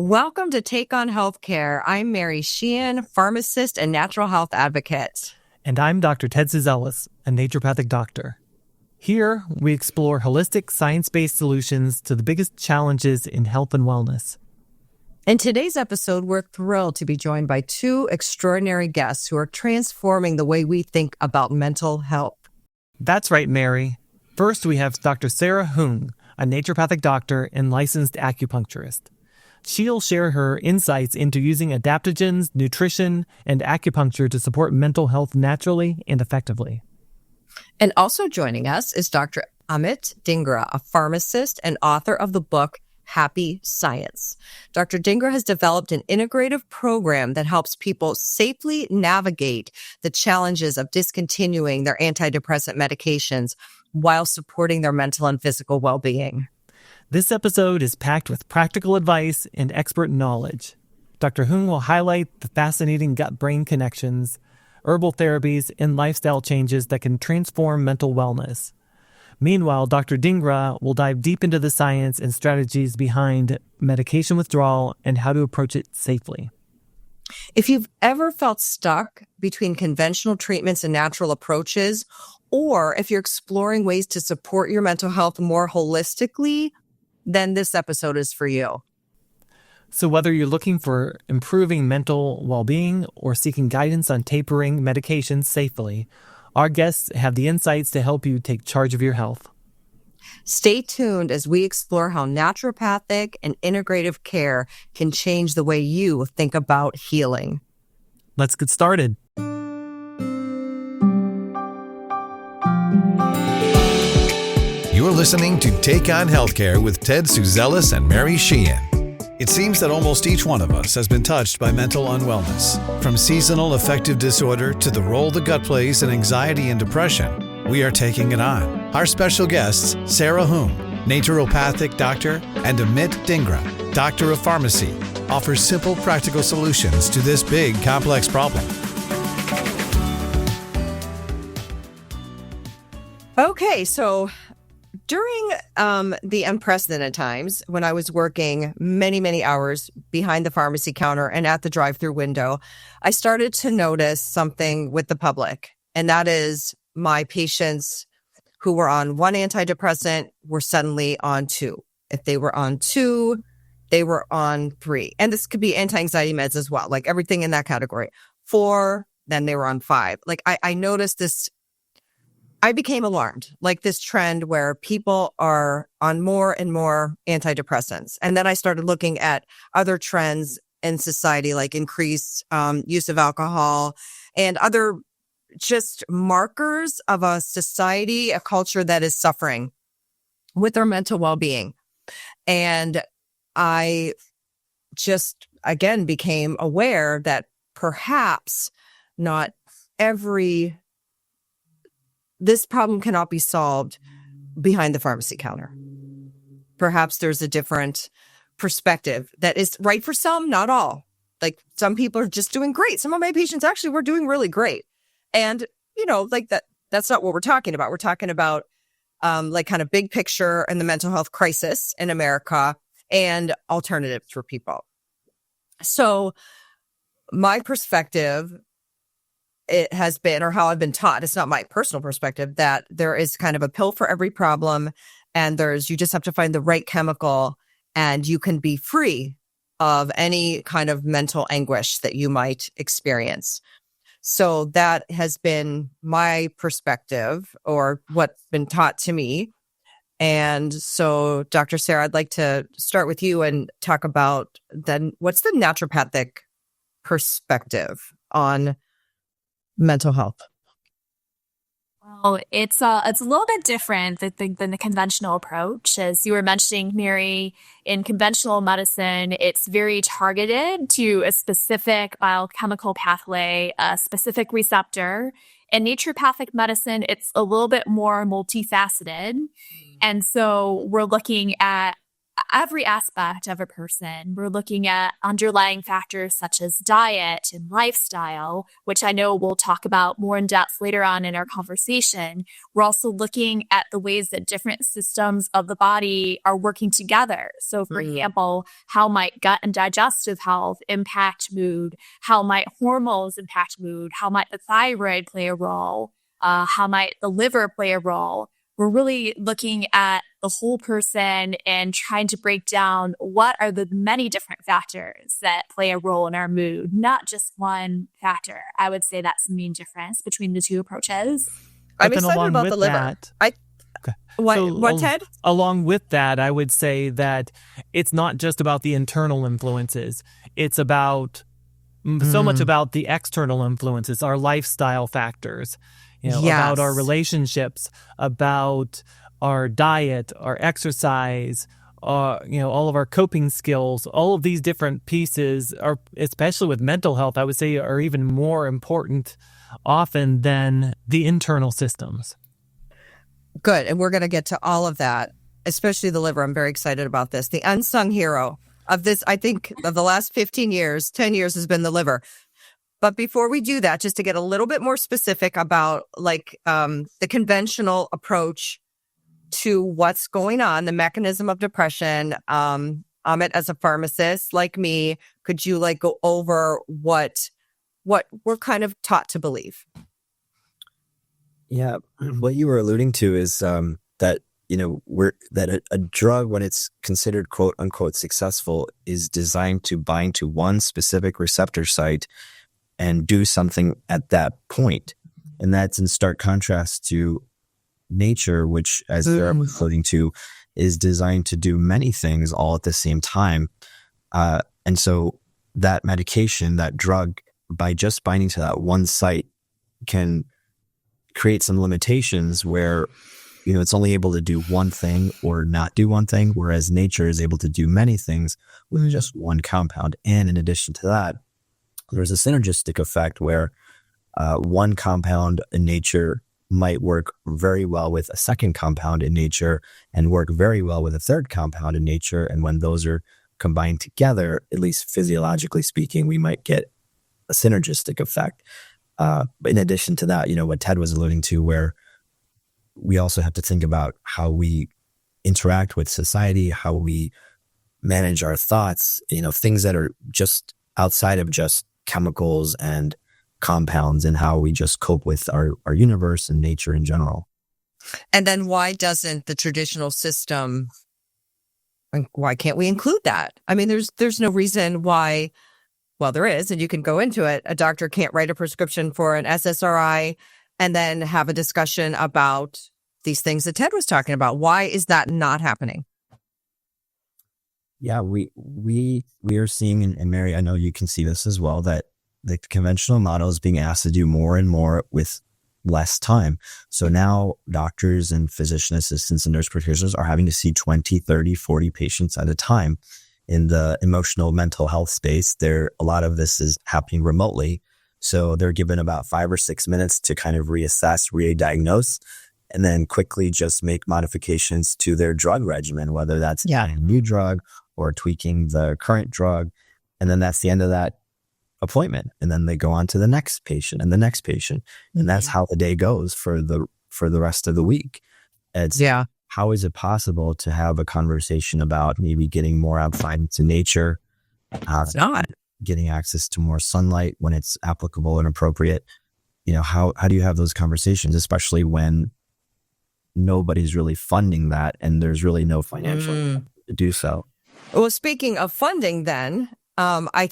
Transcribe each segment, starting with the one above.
Welcome to Take on Healthcare. I'm Mary Sheehan, pharmacist and natural health advocate. And I'm Dr. Ted Suzelis, a naturopathic doctor. Here, we explore holistic, science-based solutions to the biggest challenges in health and wellness. In today's episode, we're thrilled to be joined by two extraordinary guests who are transforming the way we think about mental health. That's right, Mary. First, we have Dr. Sarah Hoon, a naturopathic doctor and licensed acupuncturist. She'll share her insights into using adaptogens, nutrition, and acupuncture to support mental health naturally and effectively. And also joining us is Dr. Amit Dhingra, a pharmacist and author of the book Happy Science. Dr. Dhingra has developed an integrative program that helps people safely navigate the challenges of discontinuing their antidepressant medications while supporting their mental and physical well-being. This episode is packed with practical advice and expert knowledge. Dr. Hoon will highlight the fascinating gut-brain connections, herbal therapies, and lifestyle changes that can transform mental wellness. Meanwhile, Dr. Dhingra will dive deep into the science and strategies behind medication withdrawal and how to approach it safely. If you've ever felt stuck between conventional treatments and natural approaches, or if you're exploring ways to support your mental health more holistically, then this episode is for you. So whether you're looking for improving mental well-being or seeking guidance on tapering medications safely, our guests have the insights to help you take charge of your health. Stay tuned as we explore how naturopathic and integrative care can change the way you think about healing. Let's get started. You're listening to Take on Healthcare with Ted Suzelis and Mary Sheehan. It seems that almost each one of us has been touched by mental unwellness. From seasonal affective disorder to the role the gut plays in anxiety and depression, we are taking it on. Our special guests, Sarah Hoon, naturopathic doctor, and Amit Dhingra, doctor of pharmacy, offer simple, practical solutions to this big, complex problem. Okay, so during the unprecedented times when I was working many, many hours behind the pharmacy counter and at the drive-through window, I started to notice something with the public, and that is my patients who were on one antidepressant were suddenly on two. If they were on two, they were on three. And this could be anti-anxiety meds as well, like everything in that category. 4, then they were on 5. Like I noticed this. I became alarmed, like this trend where people are on more and more antidepressants. And then I started looking at other trends in society, like increased use of alcohol and other just markers of a society, a culture that is suffering with their mental well-being. And I just, again, became aware that perhaps not this problem cannot be solved behind the pharmacy counter. Perhaps there's a different perspective that is right for some, not all. Like some people are just doing great. Some of my patients actually were doing really great. And, like that's not what we're talking about. We're talking about like kind of big picture and the mental health crisis in America and alternatives for people. So my perspective, it has been, or how I've been taught, it's not my personal perspective, that there is kind of a pill for every problem, and you just have to find the right chemical and you can be free of any kind of mental anguish that you might experience. So that has been my perspective, or what's been taught to me. And so, Dr. Sarah, I'd like to start with you and talk about then what's the naturopathic perspective on mental health? Well, it's a little bit different than the conventional approach. As you were mentioning, Mary, in conventional medicine, it's very targeted to a specific biochemical pathway, a specific receptor. In naturopathic medicine, it's a little bit more multifaceted. And so we're looking at every aspect of a person. We're looking at underlying factors such as diet and lifestyle, which I know we'll talk about more in depth later on in our conversation. We're also looking at the ways that different systems of the body are working together. So, for example, how might gut and digestive health impact mood? How might hormones impact mood? How might the thyroid play a role? How might the liver play a role? We're really looking at the whole person and trying to break down what are the many different factors that play a role in our mood, not just one factor. I would say that's the main difference between the two approaches. I'm excited about the liver. What, Ted? Along with that, I would say that it's not just about the internal influences. It's about so much about the external influences, our lifestyle factors. About our relationships, about our diet, our exercise, all of our coping skills, all of these different pieces are, especially with mental health, I would say are even more important often than the internal systems. Good. And we're going to get to all of that, especially the liver. I'm very excited about this. The unsung hero of this, I think, of the last 15 years, 10 years has been the liver. But before we do that, just to get a little bit more specific about the conventional approach to what's going on, the mechanism of depression, Amit, as a pharmacist like me, could you go over what we're kind of taught to believe? Yeah, what you were alluding to is that a drug, when it's considered quote unquote successful, is designed to bind to one specific receptor site and do something at that point. And that's in stark contrast to nature, which, as they're alluding to, is designed to do many things all at the same time. And so that medication, that drug, by just binding to that one site, can create some limitations where, it's only able to do one thing or not do one thing, whereas nature is able to do many things with just one compound. And in addition to that, there's a synergistic effect where one compound in nature might work very well with a second compound in nature and work very well with a third compound in nature. And when those are combined together, at least physiologically speaking, we might get a synergistic effect. But in addition to that, what Ted was alluding to, where we also have to think about how we interact with society, how we manage our thoughts, things that are just outside of just chemicals and compounds, and how we just cope with our universe and nature in general. And then why doesn't the traditional system, why can't we include that? I mean, there's no reason why, well, there is, and you can go into it. A doctor can't write a prescription for an SSRI and then have a discussion about these things that Ted was talking about. Why is that not happening? Yeah, we are seeing, and Mary, I know you can see this as well, that the conventional model is being asked to do more and more with less time. So now doctors and physician assistants and nurse practitioners are having to see 20, 30, 40 patients at a time. In the emotional mental health space, a lot of this is happening remotely. So they're given about 5 or 6 minutes to kind of reassess, re-diagnose, and then quickly just make modifications to their drug regimen, whether that's a new drug or tweaking the current drug. And then that's the end of that appointment. And then they go on to the next patient and the next patient. And that's how the day goes for the rest of the week. How is it possible to have a conversation about maybe getting more outside into nature? It's not. Getting access to more sunlight when it's applicable and appropriate. How do you have those conversations, especially when nobody's really funding that and there's really no financial to do so? Well, speaking of funding then, I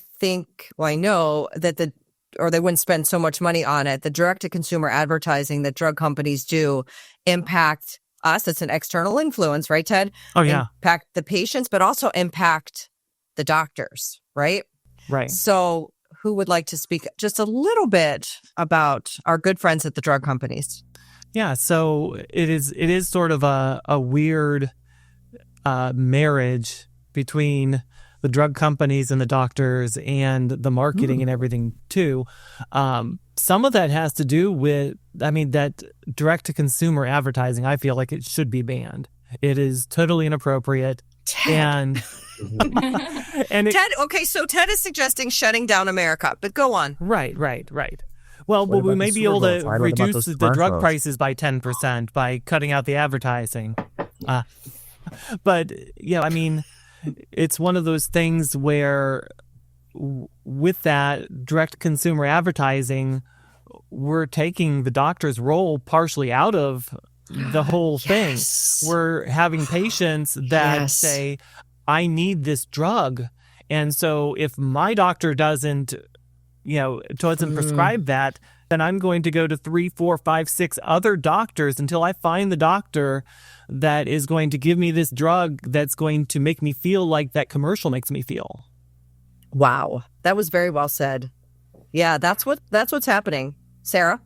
know that they wouldn't spend so much money on it. The direct-to-consumer advertising that drug companies do impact us. It's an external influence, right, Ted? Oh, yeah. Impact the patients, but also impact the doctors, right? Right. So who would like to speak just a little bit about our good friends at the drug companies? Yeah, so it is sort of a weird marriage between the drug companies and the doctors and the marketing and everything too. Some of that has to do with, that direct-to-consumer advertising, I feel like it should be banned. It is totally inappropriate. And and Ted, okay, so Ted is suggesting shutting down America, but go on. Right. Well, What we about may the be Super able Bowl to fight? What about reduce those the drug commercials? prices by 10% by cutting out the advertising. But yeah, I mean, it's one of those things where with that direct consumer advertising, we're taking the doctor's role partially out of the whole thing. We're having patients that say, I need this drug. And so if my doctor doesn't prescribe that, then I'm going to go to 3, 4, 5, 6 other doctors until I find the doctor that is going to give me this drug that's going to make me feel like that commercial makes me feel. Wow. That was very well said. Yeah, that's what's happening. Sarah?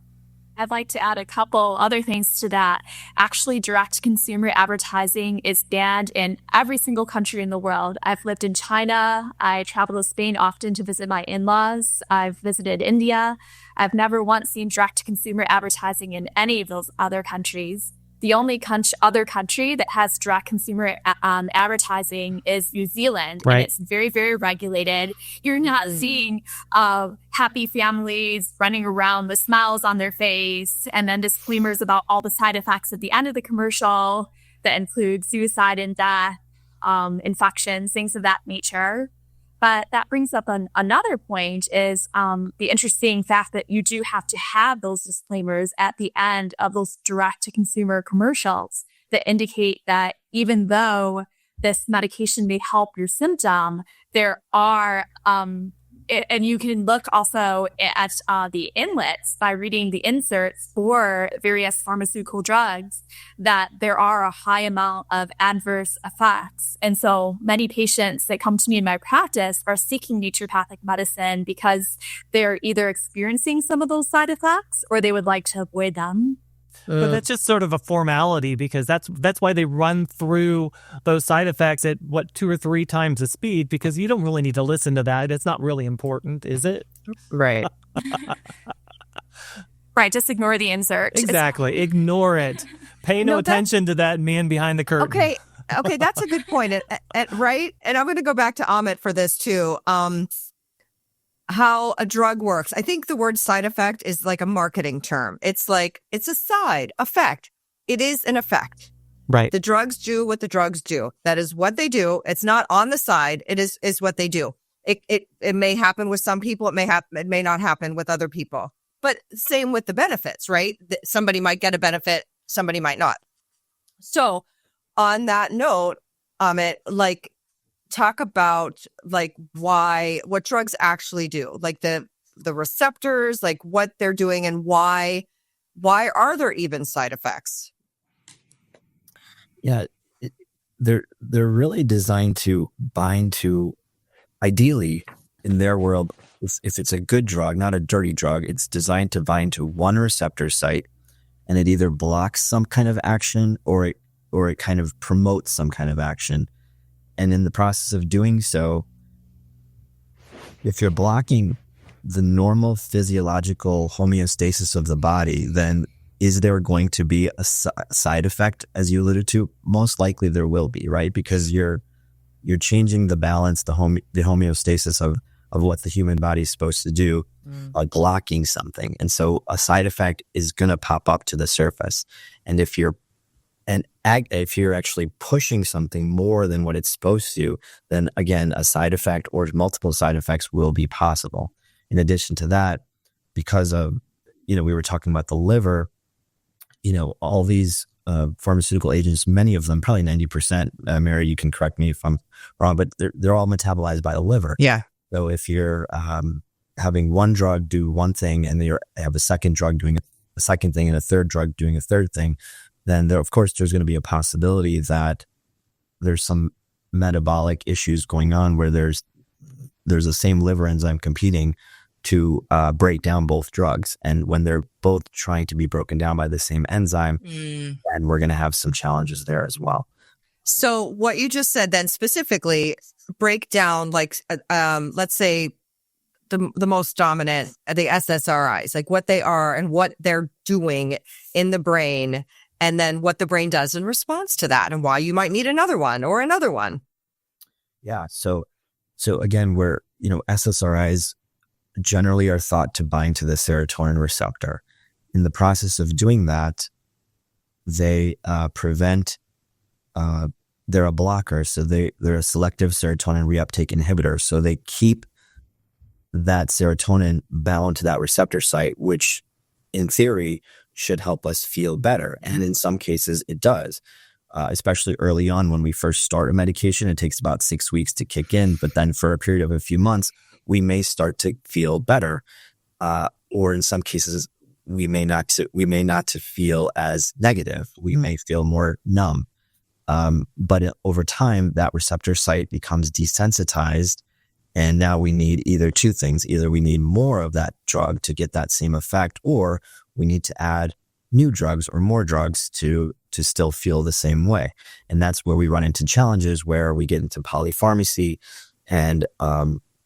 I'd like to add a couple other things to that. Actually, direct consumer advertising is banned in every single country in the world. I've lived in China. I travel to Spain often to visit my in-laws. I've visited India. I've never once seen direct consumer advertising in any of those other countries. The only other country that has direct consumer advertising is New Zealand, right. And it's very, very regulated. You're not seeing happy families running around with smiles on their face and then disclaimers about all the side effects at the end of the commercial that include suicide and death, infections, things of that nature. But that brings up another point is the interesting fact that you do have to have those disclaimers at the end of those direct-to-consumer commercials that indicate that even though this medication may help your symptom, there are, and you can look also at the inlets by reading the inserts for various pharmaceutical drugs, that there are a high amount of adverse effects. And so many patients that come to me in my practice are seeking naturopathic medicine because they're either experiencing some of those side effects or they would like to avoid them. But that's just sort of a formality because that's why they run through those side effects at 2 or 3 times the speed, because you don't really need to listen to that. It's not really important, is it? Right. Right. Just ignore the insert. Exactly. Ignore it. Pay no attention to that man behind the curtain. Okay, that's a good point. Right? And I'm going to go back to Amit for this too. How a drug works. I think the word side effect is like a marketing term. It's like, it's a side effect. It is an effect. Right. The drugs do what the drugs do. That is what they do. It's not on the side. It is what they do. It may happen with some people. It may not happen with other people. But same with the benefits, right? Somebody might get a benefit. Somebody might not. So on that note, Amit, talk about what drugs actually do, like the receptors, like what they're doing and why are there even side effects? Yeah, they're really designed to bind to, ideally in their world, if it's a good drug, not a dirty drug, it's designed to bind to one receptor site, and it either blocks some kind of action or it kind of promotes some kind of action. And in the process of doing so, if you're blocking the normal physiological homeostasis of the body, then is there going to be a side effect, as you alluded to? Most likely there will be, right? Because you're changing the balance, the homeostasis of what the human body is supposed to do, by blocking something. And so a side effect is going to pop up to the surface. And if you're actually pushing something more than what it's supposed to, then again, a side effect or multiple side effects will be possible. In addition to that, because of, we were talking about the liver, all these pharmaceutical agents, many of them, probably 90%, Mary, you can correct me if I'm wrong, but they're all metabolized by the liver. Yeah. So if you're having one drug do one thing and you have a second drug doing a second thing and a third drug doing a third thing, then there's going to be a possibility that there's some metabolic issues going on where there's the same liver enzyme competing to break down both drugs. And when they're both trying to be broken down by the same enzyme, then we're going to have some challenges there as well. So what you just said then specifically break down, let's say the most dominant, the SSRIs, like what they are and what they're doing in the brain, and then what the brain does in response to that and why you might need another one or another one. Yeah. So again, SSRIs generally are thought to bind to the serotonin receptor. In the process of doing that, they prevent, they're a blocker. So they're a selective serotonin reuptake inhibitor. So they keep that serotonin bound to that receptor site, which in theory should help us feel better. And in some cases it does. Especially early on when we first start a medication, it takes about 6 weeks to kick in. But then for a period of a few months, we may start to feel better. Or in some cases, we may not to feel as negative. We may feel more numb. But over time, that receptor site becomes desensitized. And now we need either two things. Either we need more of that drug to get that same effect, or we need to add new drugs or more drugs to still feel the same way. And that's where we run into challenges where we get into polypharmacy, and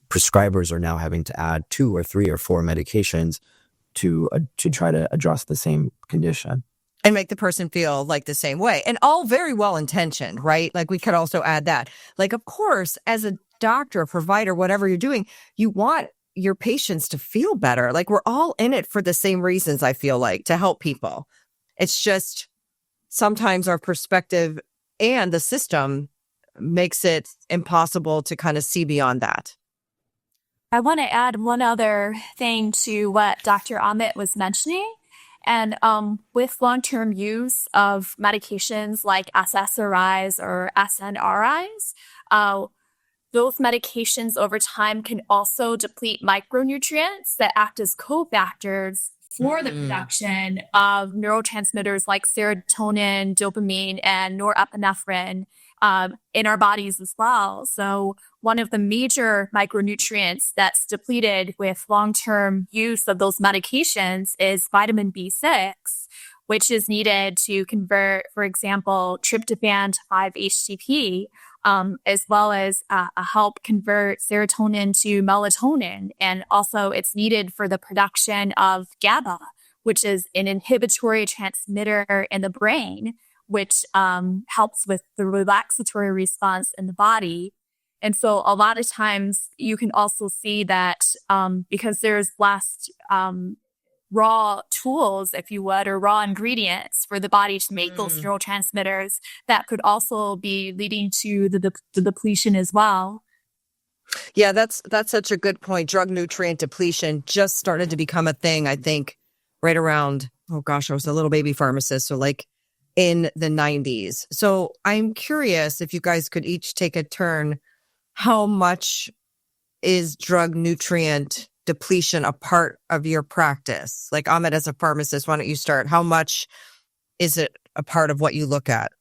prescribers are now having to add 2 or 3 or 4 medications to try to address the same condition. And make the person feel like the same way. And all very well intentioned, right? Like we could also add that. Like, of course, as a doctor, a provider, whatever you're doing, you want your patients to feel better. Like we're all in it for the same reasons, I feel like, to help people. It's just sometimes our perspective and the system makes it impossible to kind of see beyond that. I want to add one other thing to what Dr. Amit was mentioning. And with long-term use of medications like SSRIs or SNRIs, those medications over time can also deplete micronutrients that act as cofactors for the production of neurotransmitters like serotonin, dopamine, and norepinephrine in our bodies as well. So one of the major micronutrients that's depleted with long-term use of those medications is vitamin B6, which is needed to convert, for example, tryptophan to 5-HTP, as well as help convert serotonin to melatonin. And also it's needed for the production of GABA, which is an inhibitory transmitter in the brain, which helps with the relaxatory response in the body. And so a lot of times you can also see that because there's less raw tools, if you would, or raw ingredients for the body to make those neurotransmitters, that could also be leading to the depletion as well. Yeah, that's such a good point. Drug nutrient depletion just started to become a thing, I think, right around, I was a little baby pharmacist, so like in the 90s. So I'm curious if you guys could each take a turn. How much is drug nutrient depletion a part of your practice? Like Amit, as a pharmacist, why don't you start? How much is it a part of what you look at?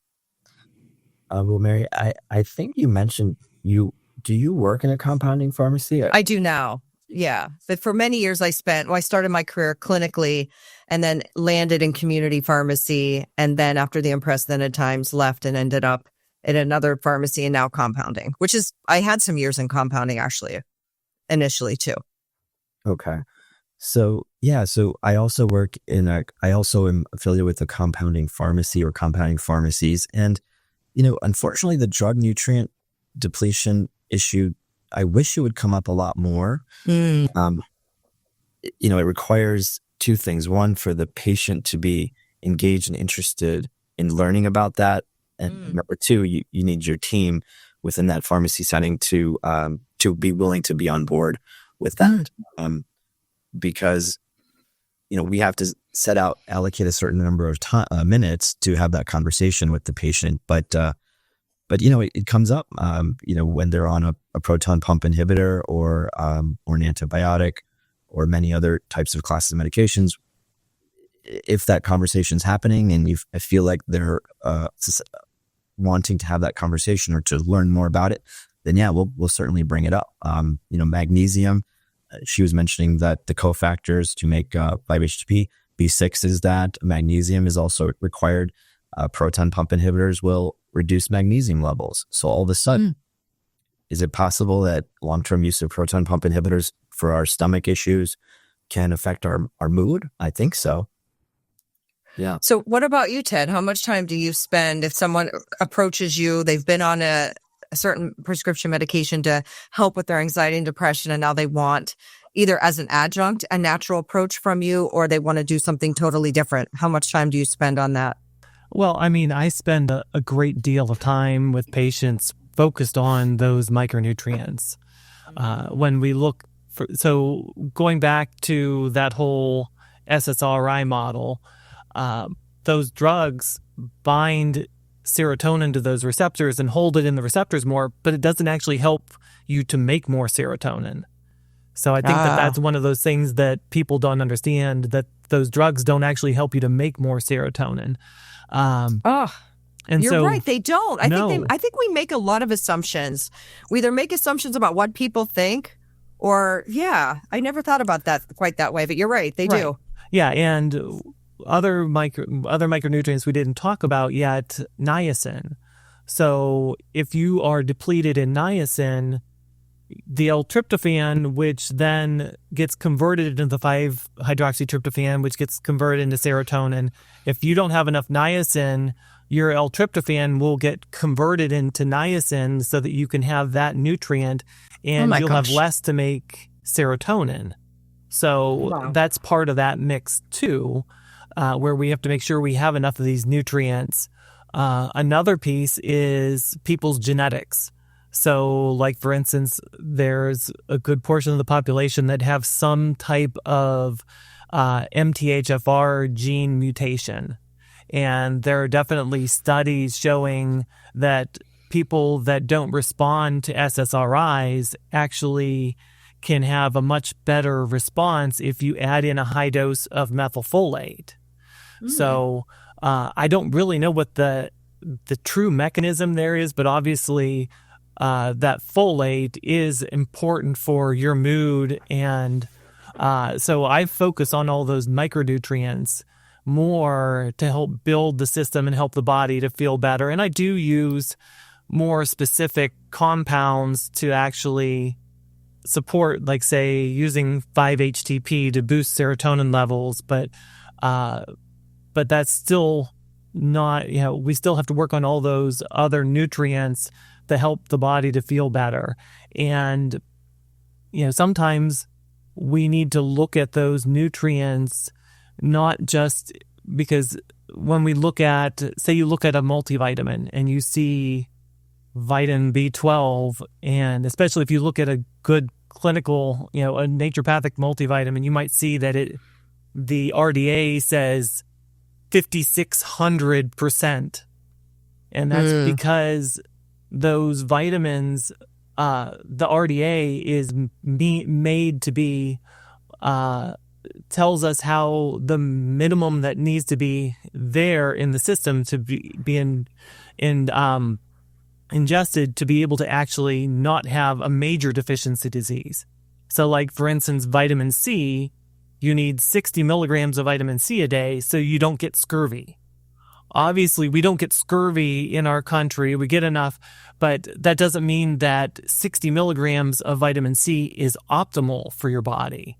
Well, Mary, I think you mentioned do you work in a compounding pharmacy? I do now. Yeah. But for many years I started my career clinically and then landed in community pharmacy. And then after the unprecedented times left and ended up at another pharmacy and now compounding, I had some years in compounding actually, initially too. Okay. So I also I also am affiliated with a compounding pharmacy or compounding pharmacies. And, unfortunately the drug nutrient depletion issue, I wish it would come up a lot more. It requires two things. One, for the patient to be engaged and interested in learning about that. And number two, you need your team within that pharmacy setting to be willing to be on board with that. Because, we have to allocate a certain number of minutes to have that conversation with the patient. But it comes up, when they're on a proton pump inhibitor or an antibiotic or many other types of classes of medications. If that conversation's happening and I feel like they're wanting to have that conversation or to learn more about it, then yeah, we'll certainly bring it up. Magnesium. She was mentioning that the cofactors to make 5-HTP, B6 is that. Magnesium is also required. Proton pump inhibitors will reduce magnesium levels. So all of a sudden, is it possible that long-term use of proton pump inhibitors for our stomach issues can affect our mood? I think so. Yeah. So what about you, Ted? How much time do you spend if someone approaches you, they've been on a a certain prescription medication to help with their anxiety and depression, and now they want either as an adjunct, a natural approach from you, or they want to do something totally different. How much time do you spend on that? Well, I mean, I spend a great deal of time with patients focused on those micronutrients. When we look for, so going back to that whole SSRI model, those drugs bind serotonin to those receptors and hold it in the receptors more, but it doesn't actually help you to make more serotonin. So I think that's one of those things that people don't understand, that those drugs don't actually help you to make more serotonin. And you're right. They don't. I think we make a lot of assumptions. We either make assumptions about what people think or, I never thought about that quite that way, but you're right. They do. Yeah. And other micronutrients we didn't talk about yet, niacin. So if you are depleted in niacin, the L-tryptophan, which then gets converted into the 5-hydroxytryptophan, which gets converted into serotonin. If you don't have enough niacin, your L-tryptophan will get converted into niacin so that you can have that nutrient, and you'll have less to make serotonin. So that's part of that mix too, where we have to make sure we have enough of these nutrients. Another piece is people's genetics. So, like, for instance, there's a good portion of the population that have some type of MTHFR gene mutation. And there are definitely studies showing that people that don't respond to SSRIs actually can have a much better response if you add in a high dose of methylfolate. So I don't really know what the true mechanism there is, but obviously that folate is important for your mood. And so I focus on all those micronutrients more to help build the system and help the body to feel better. And I do use more specific compounds to actually support, like, say, using 5-HTP to boost serotonin levels. But that's still not, we still have to work on all those other nutrients to help the body to feel better. And, sometimes we need to look at those nutrients, not just because when we look at, say you look at a multivitamin and you see vitamin B12, and especially if you look at a good clinical, a naturopathic multivitamin, you might see that the RDA says 5,600%. And that's because those vitamins, the RDA is made to be, tells us how the minimum that needs to be there in the system to be ingested to be able to actually not have a major deficiency disease. So, like, for instance, vitamin C, you need 60 milligrams of vitamin C a day so you don't get scurvy. Obviously, we don't get scurvy in our country. We get enough, but that doesn't mean that 60 milligrams of vitamin C is optimal for your body.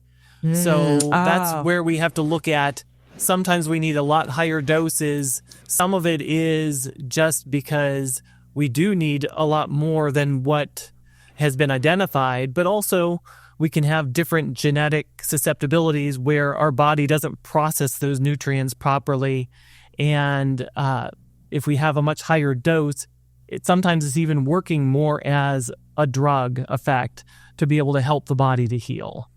So that's where we have to look at. Sometimes we need a lot higher doses. Some of it is just because we do need a lot more than what has been identified, but also we can have different genetic susceptibilities where our body doesn't process those nutrients properly. And if we have a much higher dose, it sometimes is even working more as a drug effect to be able to help the body to heal.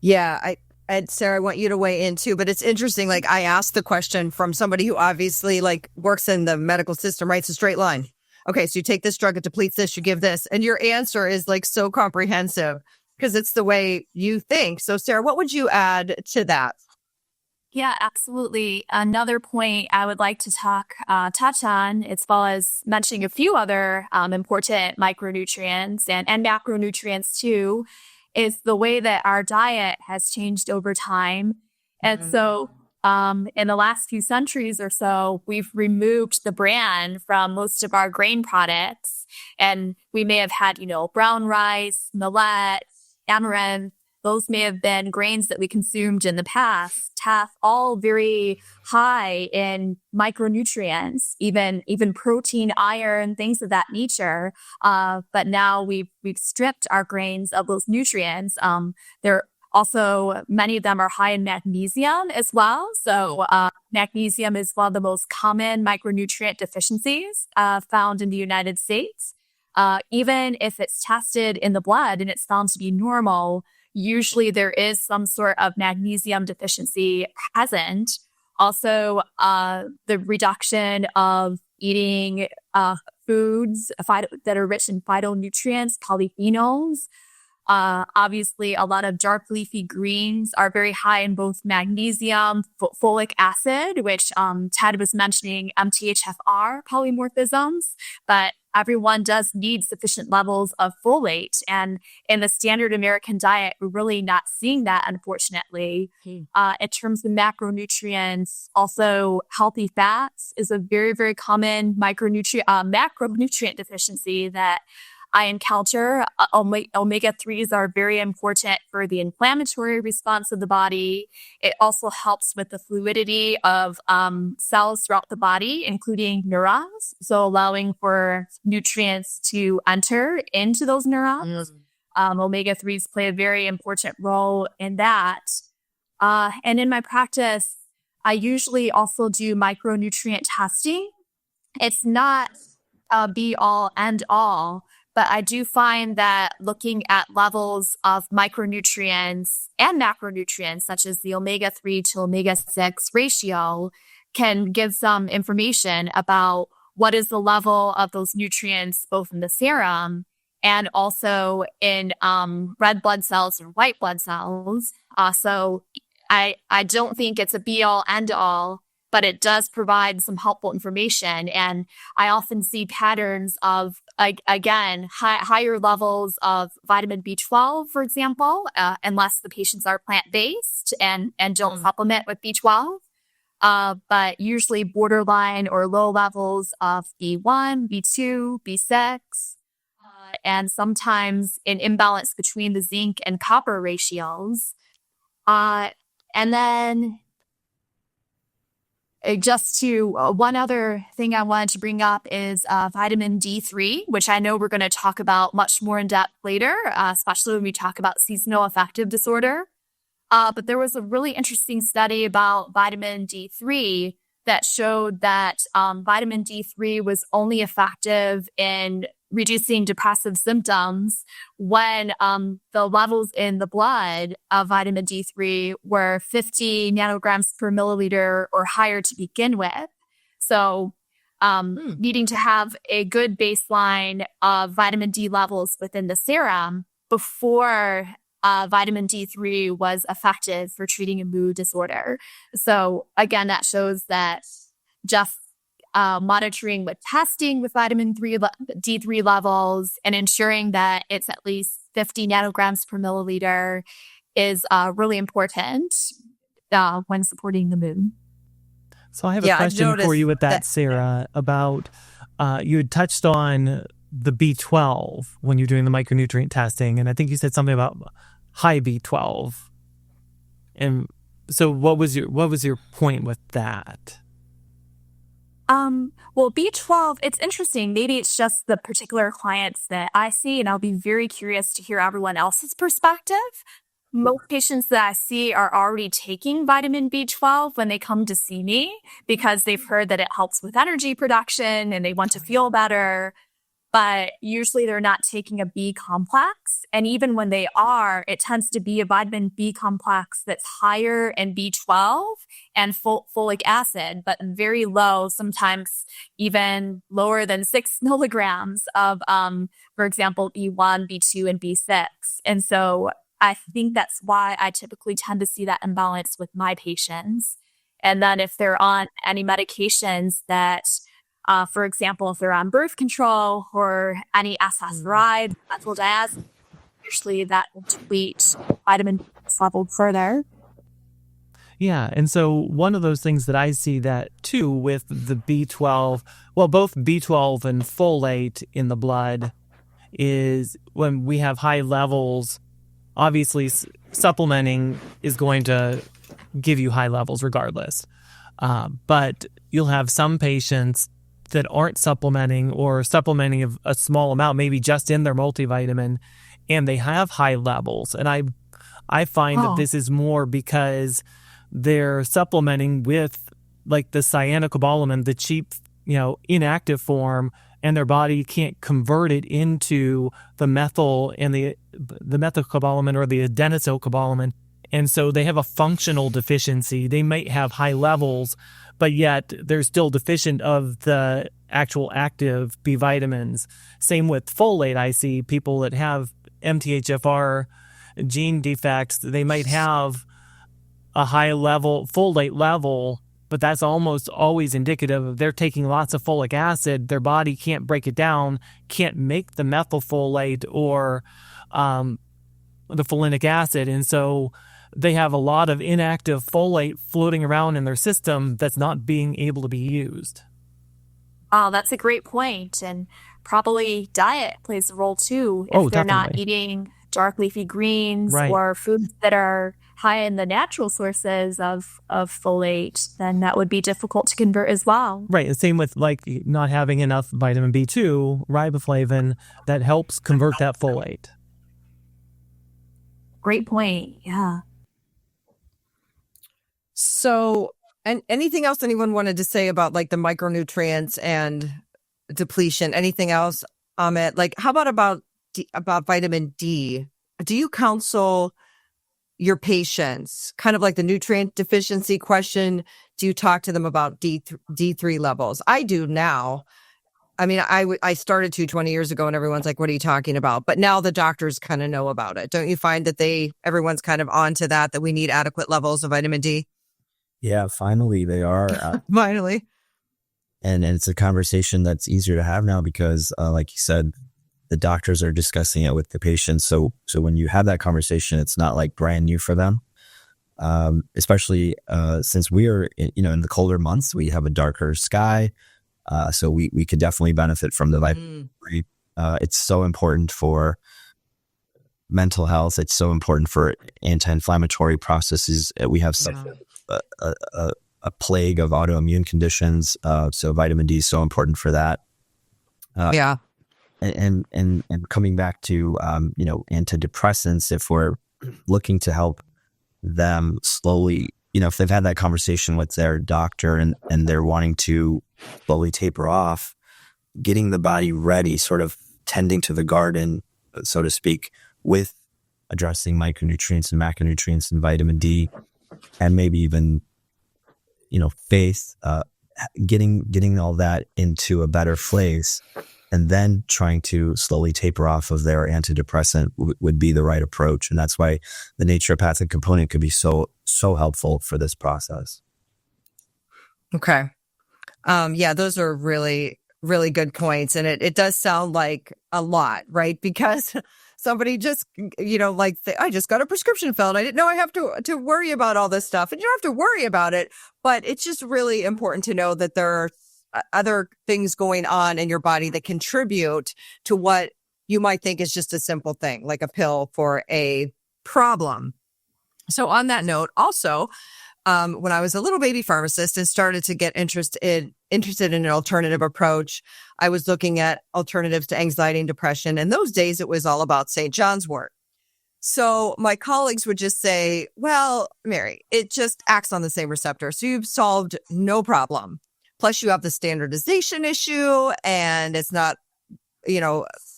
Yeah, and Sarah, I want you to weigh in too, but it's interesting. Like, I asked the question from somebody who obviously works in the medical system, right? It's a straight line. Okay, so you take this drug, it depletes this, you give this. And your answer is so comprehensive because it's the way you think. So Sarah, what would you add to that? Yeah, absolutely. Another point I would like to touch on, as well as mentioning a few other important micronutrients and macronutrients too, is the way that our diet has changed over time. And so in the last few centuries or so, we've removed the bran from most of our grain products. And we may have had, brown rice, millet, amaranth, those may have been grains that we consumed in the past, have all very high in micronutrients, even protein, iron, things of that nature. But now we've stripped our grains of those nutrients. They're also, many of them are high in magnesium as well. So magnesium is one of the most common micronutrient deficiencies found in the United States. Even if it's tested in the blood and it's found to be normal, usually there is some sort of magnesium deficiency present. Also, the reduction of eating foods that are rich in phytonutrients, polyphenols. Obviously, a lot of dark leafy greens are very high in both magnesium, folic acid, which Ted was mentioning MTHFR polymorphisms, but everyone does need sufficient levels of folate. And in the standard American diet, we're really not seeing that, unfortunately. In terms of macronutrients, also healthy fats is a very, very common macronutrient deficiency that I encounter. Omega-3s are very important for the inflammatory response of the body. It also helps with the fluidity of cells throughout the body, including neurons. So allowing for nutrients to enter into those neurons. Omega-3s play a very important role in that. And in my practice, I usually also do micronutrient testing. It's not a be-all, end-all, but I do find that looking at levels of micronutrients and macronutrients, such as the omega-3 to omega-6 ratio, can give some information about what is the level of those nutrients, both in the serum and also in red blood cells and white blood cells. So I don't think it's a be-all, end-all, but it does provide some helpful information. And I often see patterns of, again, higher levels of vitamin B12, for example, unless the patients are plant-based and don't supplement with B12. But usually borderline or low levels of B1, B2, B6, and sometimes an imbalance between the zinc and copper ratios. And then one other thing I wanted to bring up is vitamin D3, which I know we're going to talk about much more in depth later, especially when we talk about seasonal affective disorder. But there was a really interesting study about vitamin D3 that showed that vitamin D3 was only effective in reducing depressive symptoms when the levels in the blood of vitamin D3 were 50 nanograms per milliliter or higher to begin with. So needing to have a good baseline of vitamin D levels within the serum before vitamin D3 was effective for treating a mood disorder. So again, that shows that just monitoring with testing with vitamin D3 levels and ensuring that it's at least 50 nanograms per milliliter is really important when supporting the mood. So I have a question for you with that, Sarah, about you had touched on the B12 when you're doing the micronutrient testing, and I think you said something about high B12. And so what was your point with that? Well, B12, it's interesting. Maybe it's just the particular clients that I see, and I'll be very curious to hear everyone else's perspective. Most patients that I see are already taking vitamin B12 when they come to see me because they've heard that it helps with energy production and they want to feel better. But usually they're not taking a B complex. And even when they are, it tends to be a vitamin B complex that's higher in B12 and folic acid, but very low, sometimes even lower than 6 milligrams of, for example, B1, B2, and B6. And so I think that's why I typically tend to see that imbalance with my patients. And then if they're on any medications that for example, if they're on birth control or any SSRI, methyldiazepine, usually that will deplete vitamin B level further. Yeah, and so one of those things that I see that too with the B12, well, both B12 and folate in the blood is when we have high levels obviously supplementing is going to give you high levels regardless. But you'll have some patients that aren't supplementing or supplementing of a small amount, maybe just in their multivitamin, and they have high levels. And I find that this is more because they're supplementing with like the cyanocobalamin, the cheap, inactive form, and their body can't convert it into the methyl and the methylcobalamin or the adenosylcobalamin. And so they have a functional deficiency. They might have high levels, but yet they're still deficient of the actual active B vitamins. Same with folate. I see people that have MTHFR gene defects. They might have a high level, folate level, but that's almost always indicative of they're taking lots of folic acid. Their body can't break it down, can't make the methylfolate or the folinic acid. And so they have a lot of inactive folate floating around in their system that's not being able to be used. Oh, that's a great point. And probably diet plays a role too. If they're not eating dark leafy greens or foods that are high in the natural sources of folate, then that would be difficult to convert as well. Right. And same with like not having enough vitamin B2, riboflavin, that helps convert that folate. Great point. Yeah. So, and anything else anyone wanted to say about like the micronutrients and depletion? Anything else, Amit? Like, how about vitamin D? Do you counsel your patients, kind of like the nutrient deficiency question? Do you talk to them about D3 levels? I do now. I mean, I started 20 years ago and everyone's like, what are you talking about? But now the doctors kind of know about it. Don't you find that everyone's kind of onto that we need adequate levels of vitamin D? Yeah, finally they are. Finally. And it's a conversation that's easier to have now because, like you said, the doctors are discussing it with the patients. So when you have that conversation, it's not like brand new for them. Especially since we are, in the colder months, we have a darker sky. So we could definitely benefit from the vitamin D. It's so important for mental health. It's so important for anti-inflammatory processes. We have a plague of autoimmune conditions. So vitamin D is so important for that. And coming back to, antidepressants, if we're looking to help them slowly, if they've had that conversation with their doctor and they're wanting to slowly taper off, getting the body ready, sort of tending to the garden, so to speak, with addressing micronutrients and macronutrients and vitamin D, and maybe even, faith, getting all that into a better place, and then trying to slowly taper off of their antidepressant would be the right approach. And that's why the naturopathic component could be so helpful for this process. Okay. Those are really, really good points. And it does sound like a lot, right? Because somebody just, I just got a prescription filled. I didn't know I have to worry about all this stuff. And you don't have to worry about it, but it's just really important to know that there are other things going on in your body that contribute to what you might think is just a simple thing, like a pill for a problem. So on that note, also, when I was a little baby pharmacist and started to get interested in an alternative approach, I was looking at alternatives to anxiety and depression. And those days, it was all about St. John's wort. So my colleagues would just say, well, Mary, it just acts on the same receptor. So you've solved no problem. Plus, you have the standardization issue, and it's not,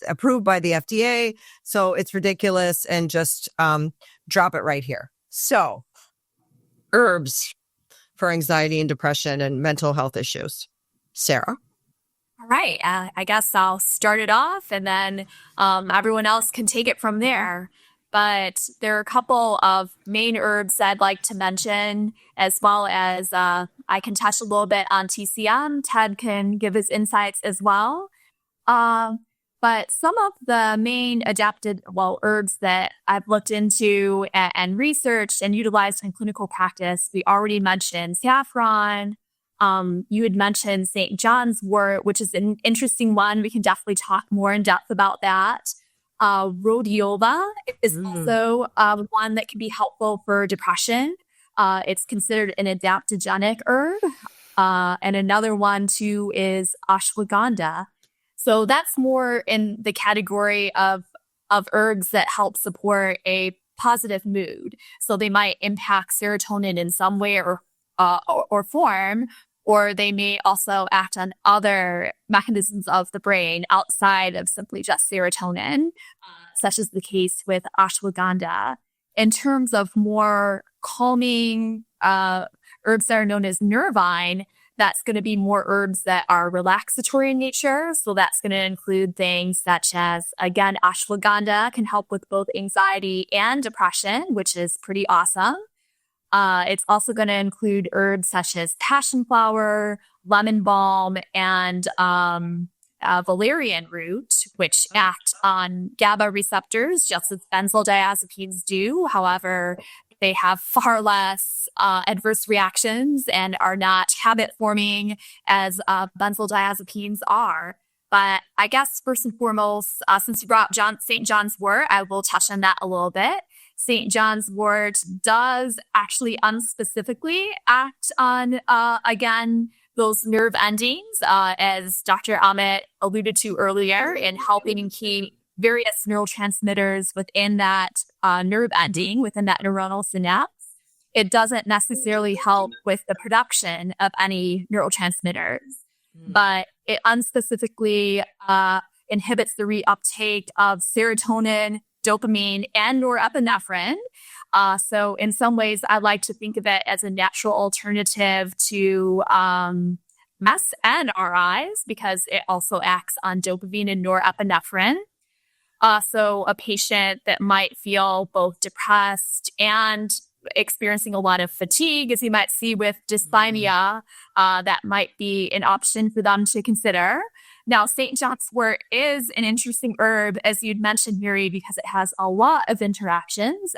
approved by the FDA. So it's ridiculous, and just drop it right here. So herbs for anxiety and depression and mental health issues. Sarah? All right. I guess I'll start it off, and then everyone else can take it from there. But there are a couple of main herbs I'd like to mention, as well as I can touch a little bit on TCM. Ted can give his insights as well. But some of the main herbs that I've looked into and researched and utilized in clinical practice, we already mentioned saffron. You had mentioned St. John's wort, which is an interesting one. We can definitely talk more in depth about that. Rhodiola is also one that can be helpful for depression. It's considered an adaptogenic herb. And another one too is ashwagandha. So that's more in the category of herbs that help support a positive mood. So they might impact serotonin in some way or form, or they may also act on other mechanisms of the brain outside of simply just serotonin, such as the case with ashwagandha. In terms of more calming herbs that are known as nervine, that's going to be more herbs that are relaxatory in nature. So that's going to include things such as, again, ashwagandha can help with both anxiety and depression, which is pretty awesome. It's also going to include herbs such as passion flower, lemon balm, and valerian root, which act on GABA receptors, just as benzodiazepines do. However, they have far less adverse reactions and are not habit-forming as benzodiazepines are. But I guess first and foremost, since you brought up St. John's wort, I will touch on that a little bit. St. John's wort does actually unspecifically act on, again, those nerve endings, as Dr. Amit alluded to earlier, in helping keep various neurotransmitters within that nerve ending, within that neuronal synapse. It doesn't necessarily help with the production of any neurotransmitters, but it unspecifically inhibits the reuptake of serotonin, dopamine, and norepinephrine. So in some ways, I like to think of it as a natural alternative to SNRIs, because it also acts on dopamine and norepinephrine. So a patient that might feel both depressed and experiencing a lot of fatigue, as you might see with dysthymia, that might be an option for them to consider. Now, St. John's wort is an interesting herb, as you'd mentioned, Miri, because it has a lot of interactions.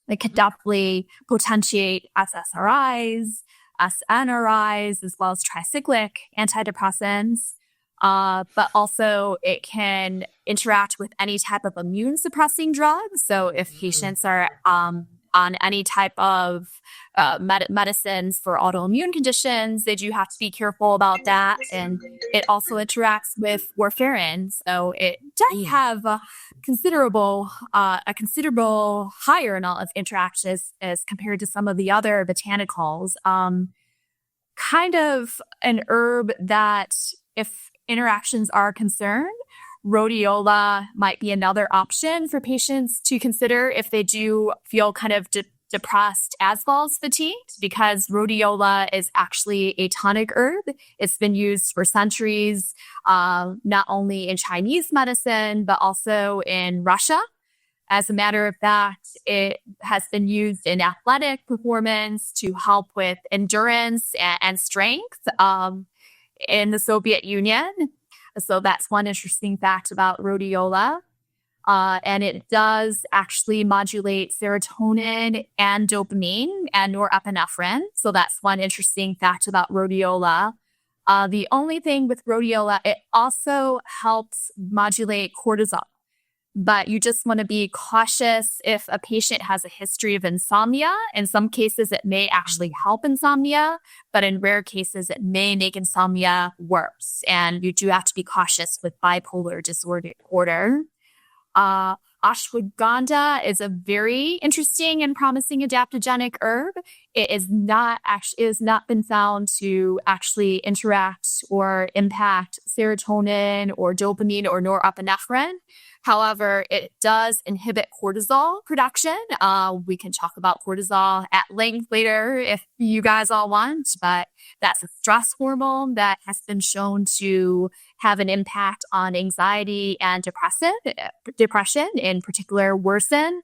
It could definitely potentiate SSRIs, SNRIs, as well as tricyclic antidepressants. But also it can interact with any type of immune suppressing drugs. So if patients are on any type of medicines for autoimmune conditions, they do have to be careful about that. And it also interacts with warfarin. So it does have a considerable higher amount of interactions as compared to some of the other botanicals. Kind of an herb that, if interactions are concerned, rhodiola might be another option for patients to consider if they do feel kind of depressed as well as fatigued, because rhodiola is actually a tonic herb. It's been used for centuries, not only in Chinese medicine, but also in Russia. As a matter of fact, it has been used in athletic performance to help with endurance and strength in the Soviet Union. So that's one interesting fact about rhodiola. And it does actually modulate serotonin and dopamine and norepinephrine. So that's one interesting fact about rhodiola. The only thing with rhodiola, it also helps modulate cortisol. But you just want to be cautious if a patient has a history of insomnia. In some cases, it may actually help insomnia, but in rare cases, it may make insomnia worse. And you do have to be cautious with bipolar disorder. Ashwagandha is a very interesting and promising adaptogenic herb. It is not been found to actually interact or impact serotonin or dopamine or norepinephrine. However, it does inhibit cortisol production. We can talk about cortisol at length later if you guys all want, but that's a stress hormone that has been shown to have an impact on anxiety and depression, in particular, worsen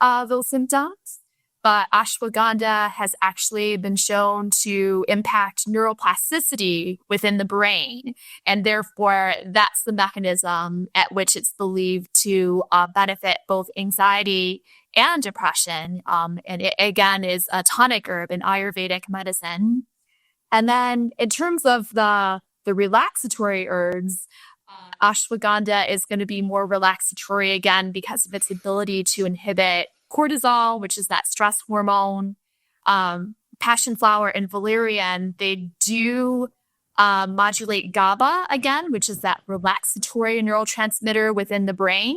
those symptoms. But ashwagandha has actually been shown to impact neuroplasticity within the brain. And therefore, that's the mechanism at which it's believed to benefit both anxiety and depression. And it, again, is a tonic herb in Ayurvedic medicine. And then in terms of the relaxatory herbs, Ashwagandha is going to be more relaxatory again because of its ability to inhibit cortisol, which is that stress hormone. Passion flower and valerian, they do modulate GABA again, which is that relaxatory neurotransmitter within the brain.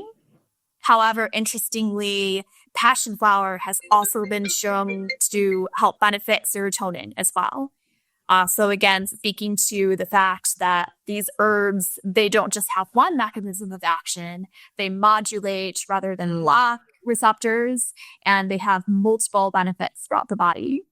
However, interestingly, passion flower has also been shown to help benefit serotonin as well. So again, speaking to the fact that these herbs, they don't just have one mechanism of action, they modulate rather than block receptors, and they have multiple benefits throughout the body.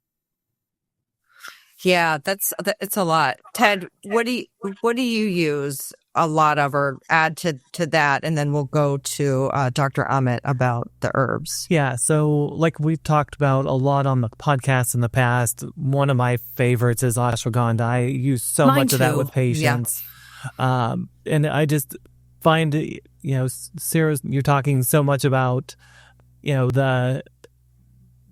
Yeah, it's a lot. Ted, what do you use a lot of or add to that? And then we'll go to Dr. Amit about the herbs. Yeah, so like we've talked about a lot on the podcast in the past, one of my favorites is ashwagandha. I use so Mine much of that too. with patients. Yeah. And I just find, Sarah, you're talking so much about,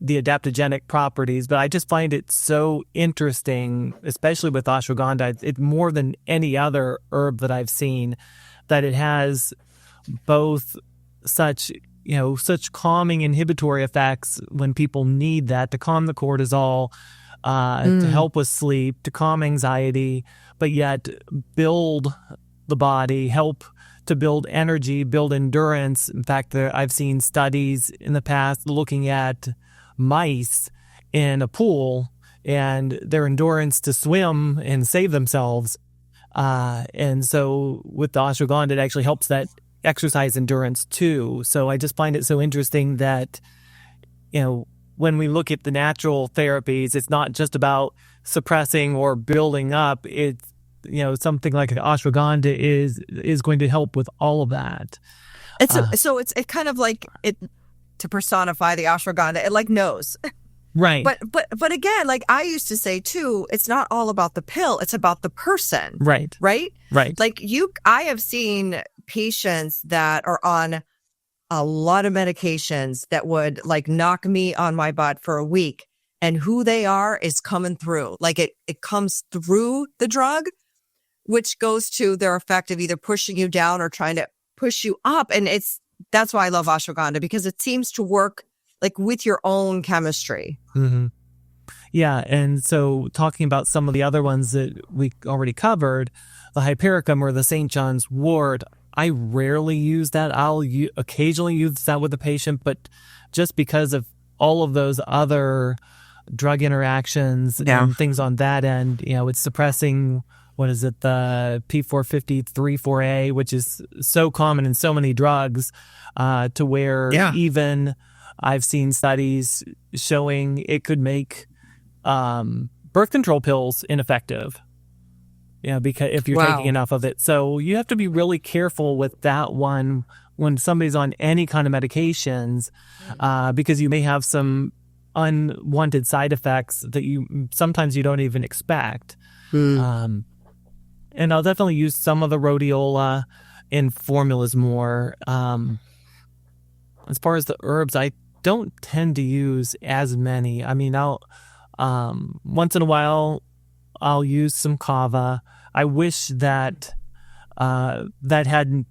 the adaptogenic properties, but I just find it so interesting, especially with ashwagandha, it more than any other herb that I've seen, that it has both such calming inhibitory effects when people need that to calm the cortisol, to help with sleep, to calm anxiety, but yet build the body, help to build energy, build endurance. In fact, I've seen studies in the past looking at mice in a pool and their endurance to swim and save themselves. And so with the ashwagandha, it actually helps that exercise endurance too. So I just find it so interesting that, when we look at the natural therapies, it's not just about suppressing or building up. It's, something like ashwagandha is going to help with all of that. It's kind of like it, to personify the ashwagandha, it like knows. Right. But again, like I used to say too, it's not all about the pill, it's about the person. Right. Right? Right. Like I have seen patients that are on a lot of medications that would like knock me on my butt for a week, and who they are is coming through. Like it comes through the drug, which goes to their effective, either pushing you down or trying to push you up. And that's why I love ashwagandha, because it seems to work like with your own chemistry. Mm-hmm. Yeah. And so talking about some of the other ones that we already covered, the hypericum or the St. John's wort, I rarely use that. I'll occasionally use that with a patient, but just because of all of those other drug interactions and things on that end, it's suppressing, the P450-3,4-A, which is so common in so many drugs, to where even I've seen studies showing it could make birth control pills ineffective. Because if you're taking enough of it. So you have to be really careful with that one when somebody's on any kind of medications, because you may have some unwanted side effects that sometimes you don't even expect. And I'll definitely use some of the rhodiola in formulas more. As far as the herbs, I don't tend to use as many. I mean, I'll once in a while I'll use some kava. I wish that that hadn't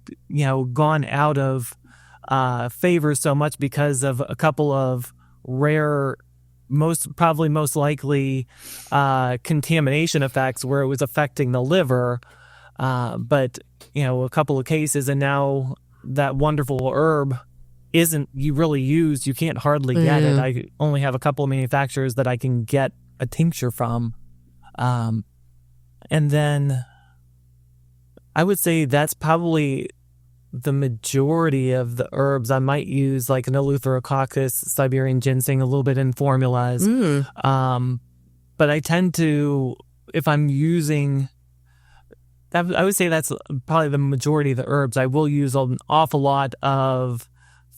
gone out of favor so much because of a couple of rare, most likely contamination effects where it was affecting the liver. But a couple of cases, and now that wonderful herb isn't really used. You can't hardly get it. I only have a couple of manufacturers that I can get a tincture from. And then I would say that's probably the majority of the herbs. I might use like an Eleutherococcus, Siberian ginseng, a little bit in formulas. But I tend to, if I'm using, I would say that's probably the majority of the herbs. I will use an awful lot of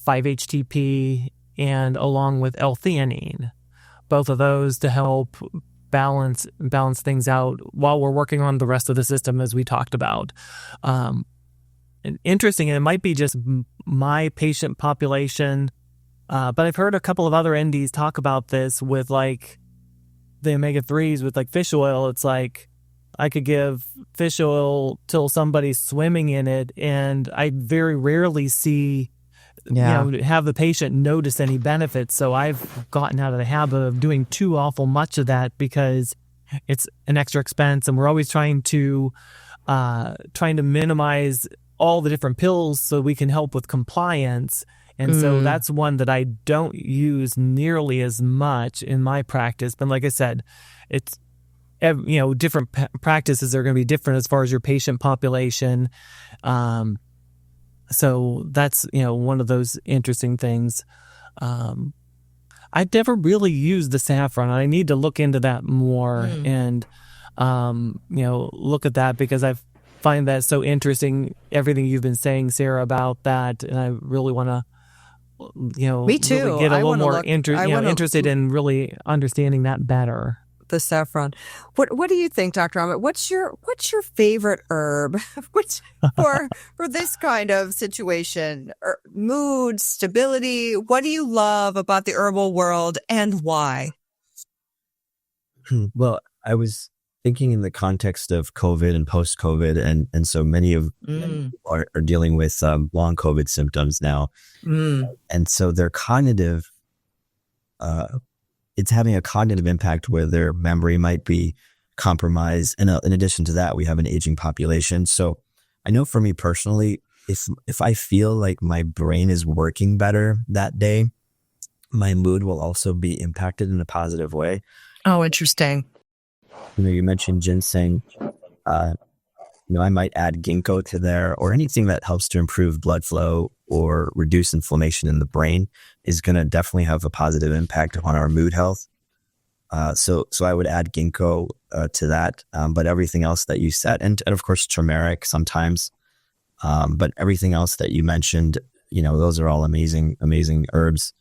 5-HTP and along with L-theanine, both of those to help balance things out while we're working on the rest of the system, as we talked about. And interesting, it might be just my patient population, but I've heard a couple of other NDs talk about this with like the omega-3s with like fish oil. It's like I could give fish oil till somebody's swimming in it, and I very rarely see, have the patient notice any benefits. So I've gotten out of the habit of doing too awful much of that because it's an extra expense, and we're always trying to minimize all the different pills so we can help with compliance. And so that's one that I don't use nearly as much in my practice. But like I said, it's, different practices are going to be different as far as your patient population. So that's, one of those interesting things. I'd never really used the saffron. I need to look into that more and, look at that, because I find that so interesting, everything you've been saying, Sarah, about that. And I really want to, Me too. really get a little more interested in really understanding that better. The saffron. What do you think, Dr. Amit? What's your favorite herb for this kind of situation? Mood, stability. What do you love about the herbal world, and why? Well, I was thinking in the context of COVID and post-COVID, and so many of are dealing with long COVID symptoms now. And so their cognitive, it's having a cognitive impact where their memory might be compromised. And in addition to that, we have an aging population. So I know for me personally, if I feel like my brain is working better that day, my mood will also be impacted in a positive way. Oh, interesting. You mentioned ginseng. I might add ginkgo to there, or anything that helps to improve blood flow or reduce inflammation in the brain is going to definitely have a positive impact on our mood health. So I would add ginkgo to that, but everything else that you said, and of course turmeric sometimes, but everything else that you mentioned, those are all amazing herbs.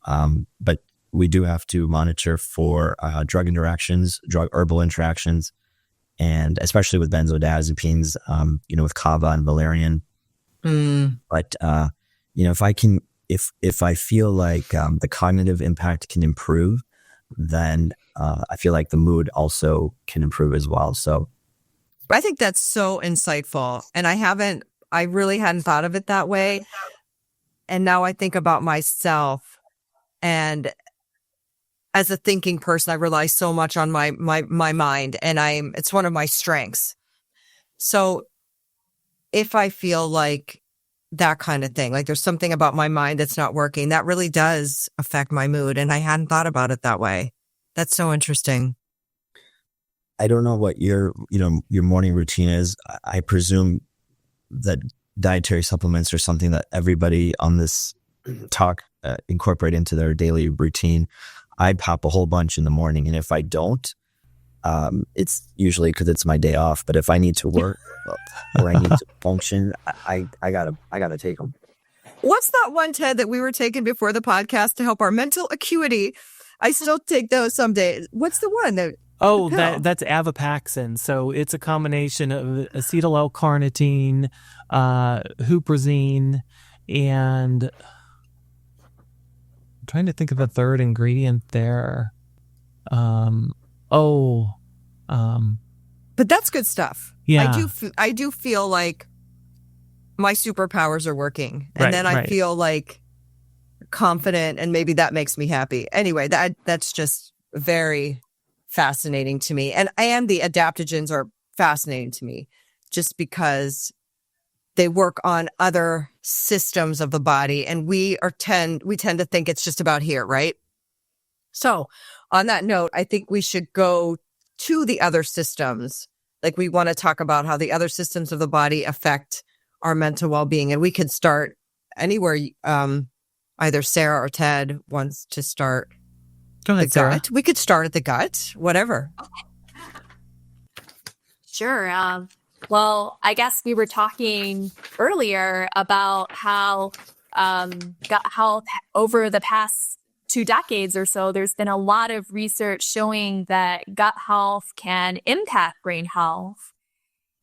But we do have to monitor for herbal interactions, and especially with benzodiazepines, with kava and valerian. But if I feel like the cognitive impact can improve, then I feel like the mood also can improve as well. So I think that's so insightful, and I really hadn't thought of it that way. And now I think about myself, and as a thinking person, I rely so much on my mind, and it's one of my strengths. So if I feel like that kind of thing, like there's something about my mind that's not working, that really does affect my mood. And I hadn't thought about it that way. That's so interesting. I don't know what your morning routine is. I presume that dietary supplements are something that everybody on this talk incorporate into their daily routine. I pop a whole bunch in the morning, and if I don't, it's usually because it's my day off. But if I need to work or I need to function, I gotta take them. What's that one, Ted, that we were taking before the podcast to help our mental acuity? I still take those some days. What's the one that? Oh, that's Avopaxin. So it's a combination of acetyl L-carnitine, huperzine, and I'm trying to think of a third ingredient there. But that's good stuff. Yeah. I do feel like my superpowers are working, and right, then I feel like confident, and maybe that makes me happy. Anyway, that's just very fascinating to me, and the adaptogens are fascinating to me, just because they work on other systems of the body, and we tend to think it's just about here, right? So on that note, I think we should go to the other systems. Like, we want to talk about how the other systems of the body affect our mental well-being, and we could start anywhere. Either Sarah or Ted wants to start. Go ahead, Sarah. Gut. We could start at the gut, whatever. Sure. Well, I guess we were talking earlier about how gut health over the past 2 decades or so, there's been a lot of research showing that gut health can impact brain health.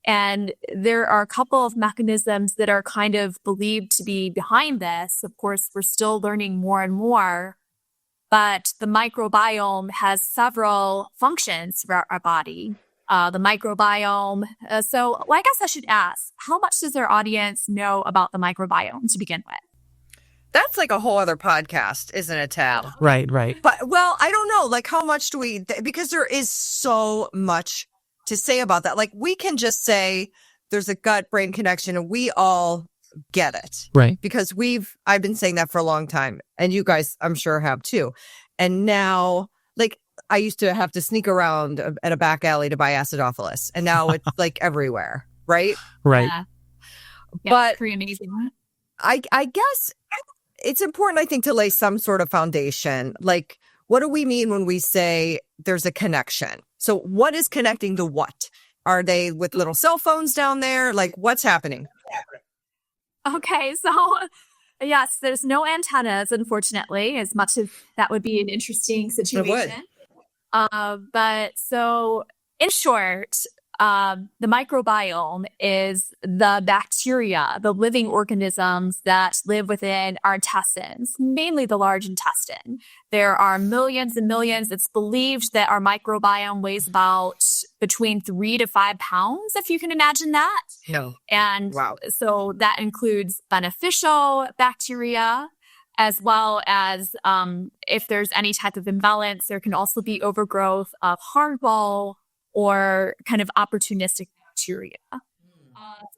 And there are a couple of mechanisms that are kind of believed to be behind this. Of course, we're still learning more and more, but the microbiome has several functions for our body. the microbiome. So I guess I should ask, how much does our audience know about the microbiome to begin with? That's like a whole other podcast, isn't it, Tad? Right, right. But, well, I don't know. Like, how much do we, because there is so much to say about that. Like, we can just say there's a gut-brain connection and we all get it. Right. Because I've been saying that for a long time. And you guys, I'm sure, have too. And now, like, I used to have to sneak around at a back alley to buy acidophilus. And now it's like everywhere, right? Right. Yeah, But pretty amazing. I guess it's important, I think, to lay some sort of foundation. Like, what do we mean when we say there's a connection? So what is connecting to what? Are they with little cell phones down there? Like, what's happening? Okay, so yes, there's no antennas, unfortunately, as much as that would be an interesting situation. But so in short, the microbiome is the bacteria, the living organisms that live within our intestines, mainly the large intestine. There are millions and millions. It's believed that our microbiome weighs about between 3 to 5 pounds, if you can imagine that. No. And Wow. so that includes beneficial bacteria, as well as if there's any type of imbalance, there can also be overgrowth of harmful or kind of opportunistic bacteria.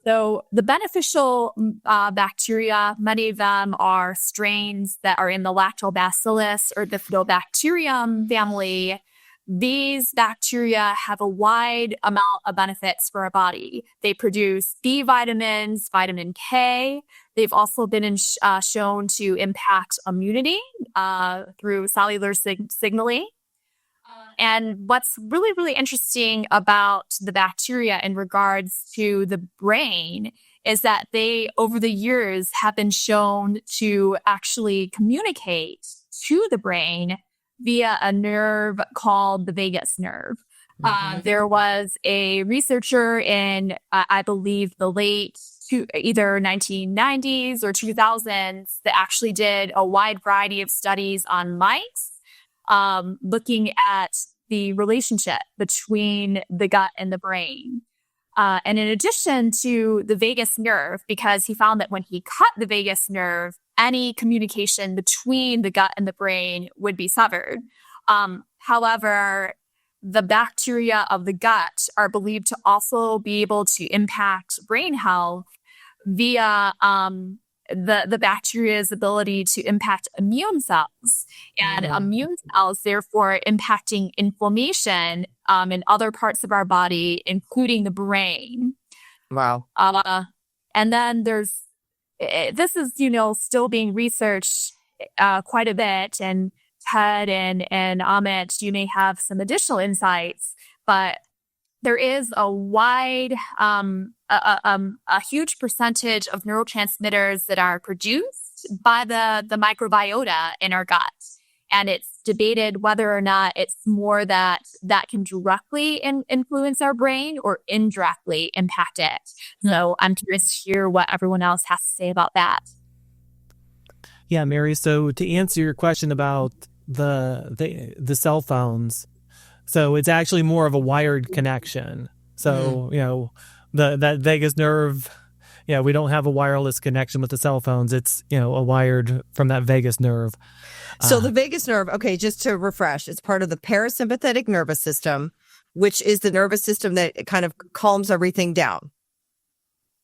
So the beneficial bacteria, many of them are strains that are in the lactobacillus or bifidobacterium family. These bacteria have a wide amount of benefits for our body. They produce B vitamins, vitamin K. They've also been shown to impact immunity through cellular signaling. And what's really, really interesting about the bacteria in regards to the brain is that they, over the years, have been shown to actually communicate to the brain via a nerve called the vagus nerve. There was a researcher in, I believe, the late either 1990s or 2000s that actually did a wide variety of studies on mice, looking at the relationship between the gut and the brain. And in addition to the vagus nerve, because he found that when he cut the vagus nerve, any communication between the gut and the brain would be severed. However, the bacteria of the gut are believed to also be able to impact brain health via the bacteria's ability to impact immune cells, and immune cells therefore impacting inflammation in other parts of our body, including the brain. Wow. And then this is, still being researched quite a bit. And Ted and Amit, you may have some additional insights, but there is a wide, a huge percentage of neurotransmitters that are produced by the microbiota in our gut. And it's debated whether or not it's more that can directly influence our brain or indirectly impact it. So I'm curious to hear what everyone else has to say about that. Yeah, Mary. So to answer your question about the cell phones, so it's actually more of a wired connection. So, that vagus nerve, we don't have a wireless connection with the cell phones. It's, a wired from that vagus nerve. So the vagus nerve, okay, just to refresh, it's part of the parasympathetic nervous system, which is the nervous system that kind of calms everything down,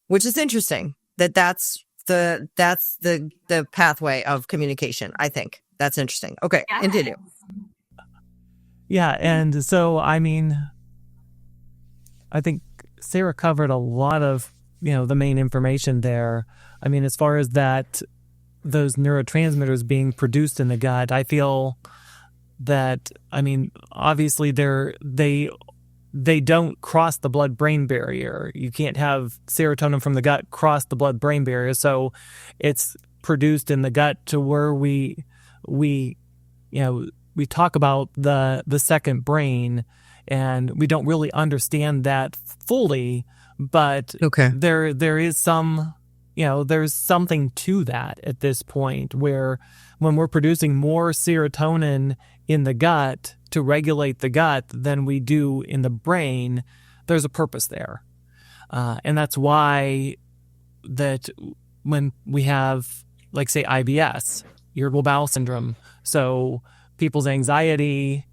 which is interesting that's the pathway of communication. I think that's interesting. Okay, Yeah. continue. Yeah. And so, I think Sarah covered a lot of, the main information there. As far as those neurotransmitters being produced in the gut, I feel that, obviously they don't cross the blood-brain barrier. You can't have serotonin from the gut cross the blood-brain barrier. So it's produced in the gut to where we talk about the second brain, and we don't really understand that fully, but Okay. there is some, there's something to that at this point, where when we're producing more serotonin in the gut, to regulate the gut than we do in the brain, there's a purpose there. And that's why that when we have, like, say, IBS, irritable bowel syndrome, so people's anxiety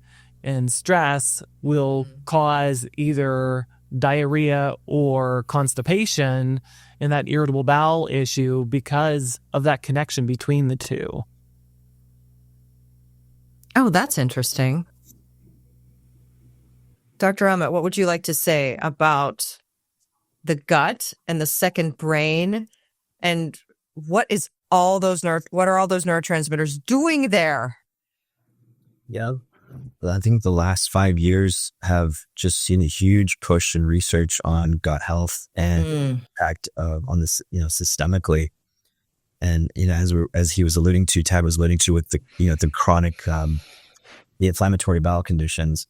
and stress will cause either diarrhea or constipation in that irritable bowel issue because of that connection between the two. Oh, that's interesting. Dr. Amit, what would you like to say about the gut and the second brain, and what are all those neurotransmitters doing there? Yeah. I think the last 5 years have just seen a huge push in research on gut health and impact on this, systemically. And, as he was alluding to, Tad was alluding to with the chronic, the inflammatory bowel conditions,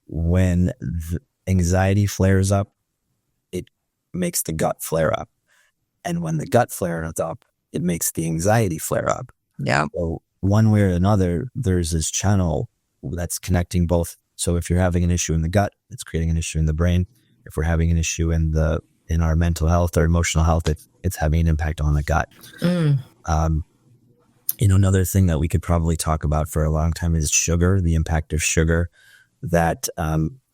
when the anxiety flares up, it makes the gut flare up. And when the gut flares up, it makes the anxiety flare up. Yeah. So one way or another, there's this channel that's connecting both. So if you're having an issue in the gut, it's creating an issue in the brain. If we're having an issue in our mental health or emotional health, it's having an impact on the gut. Another thing that we could probably talk about for a long time is sugar, the impact of sugar that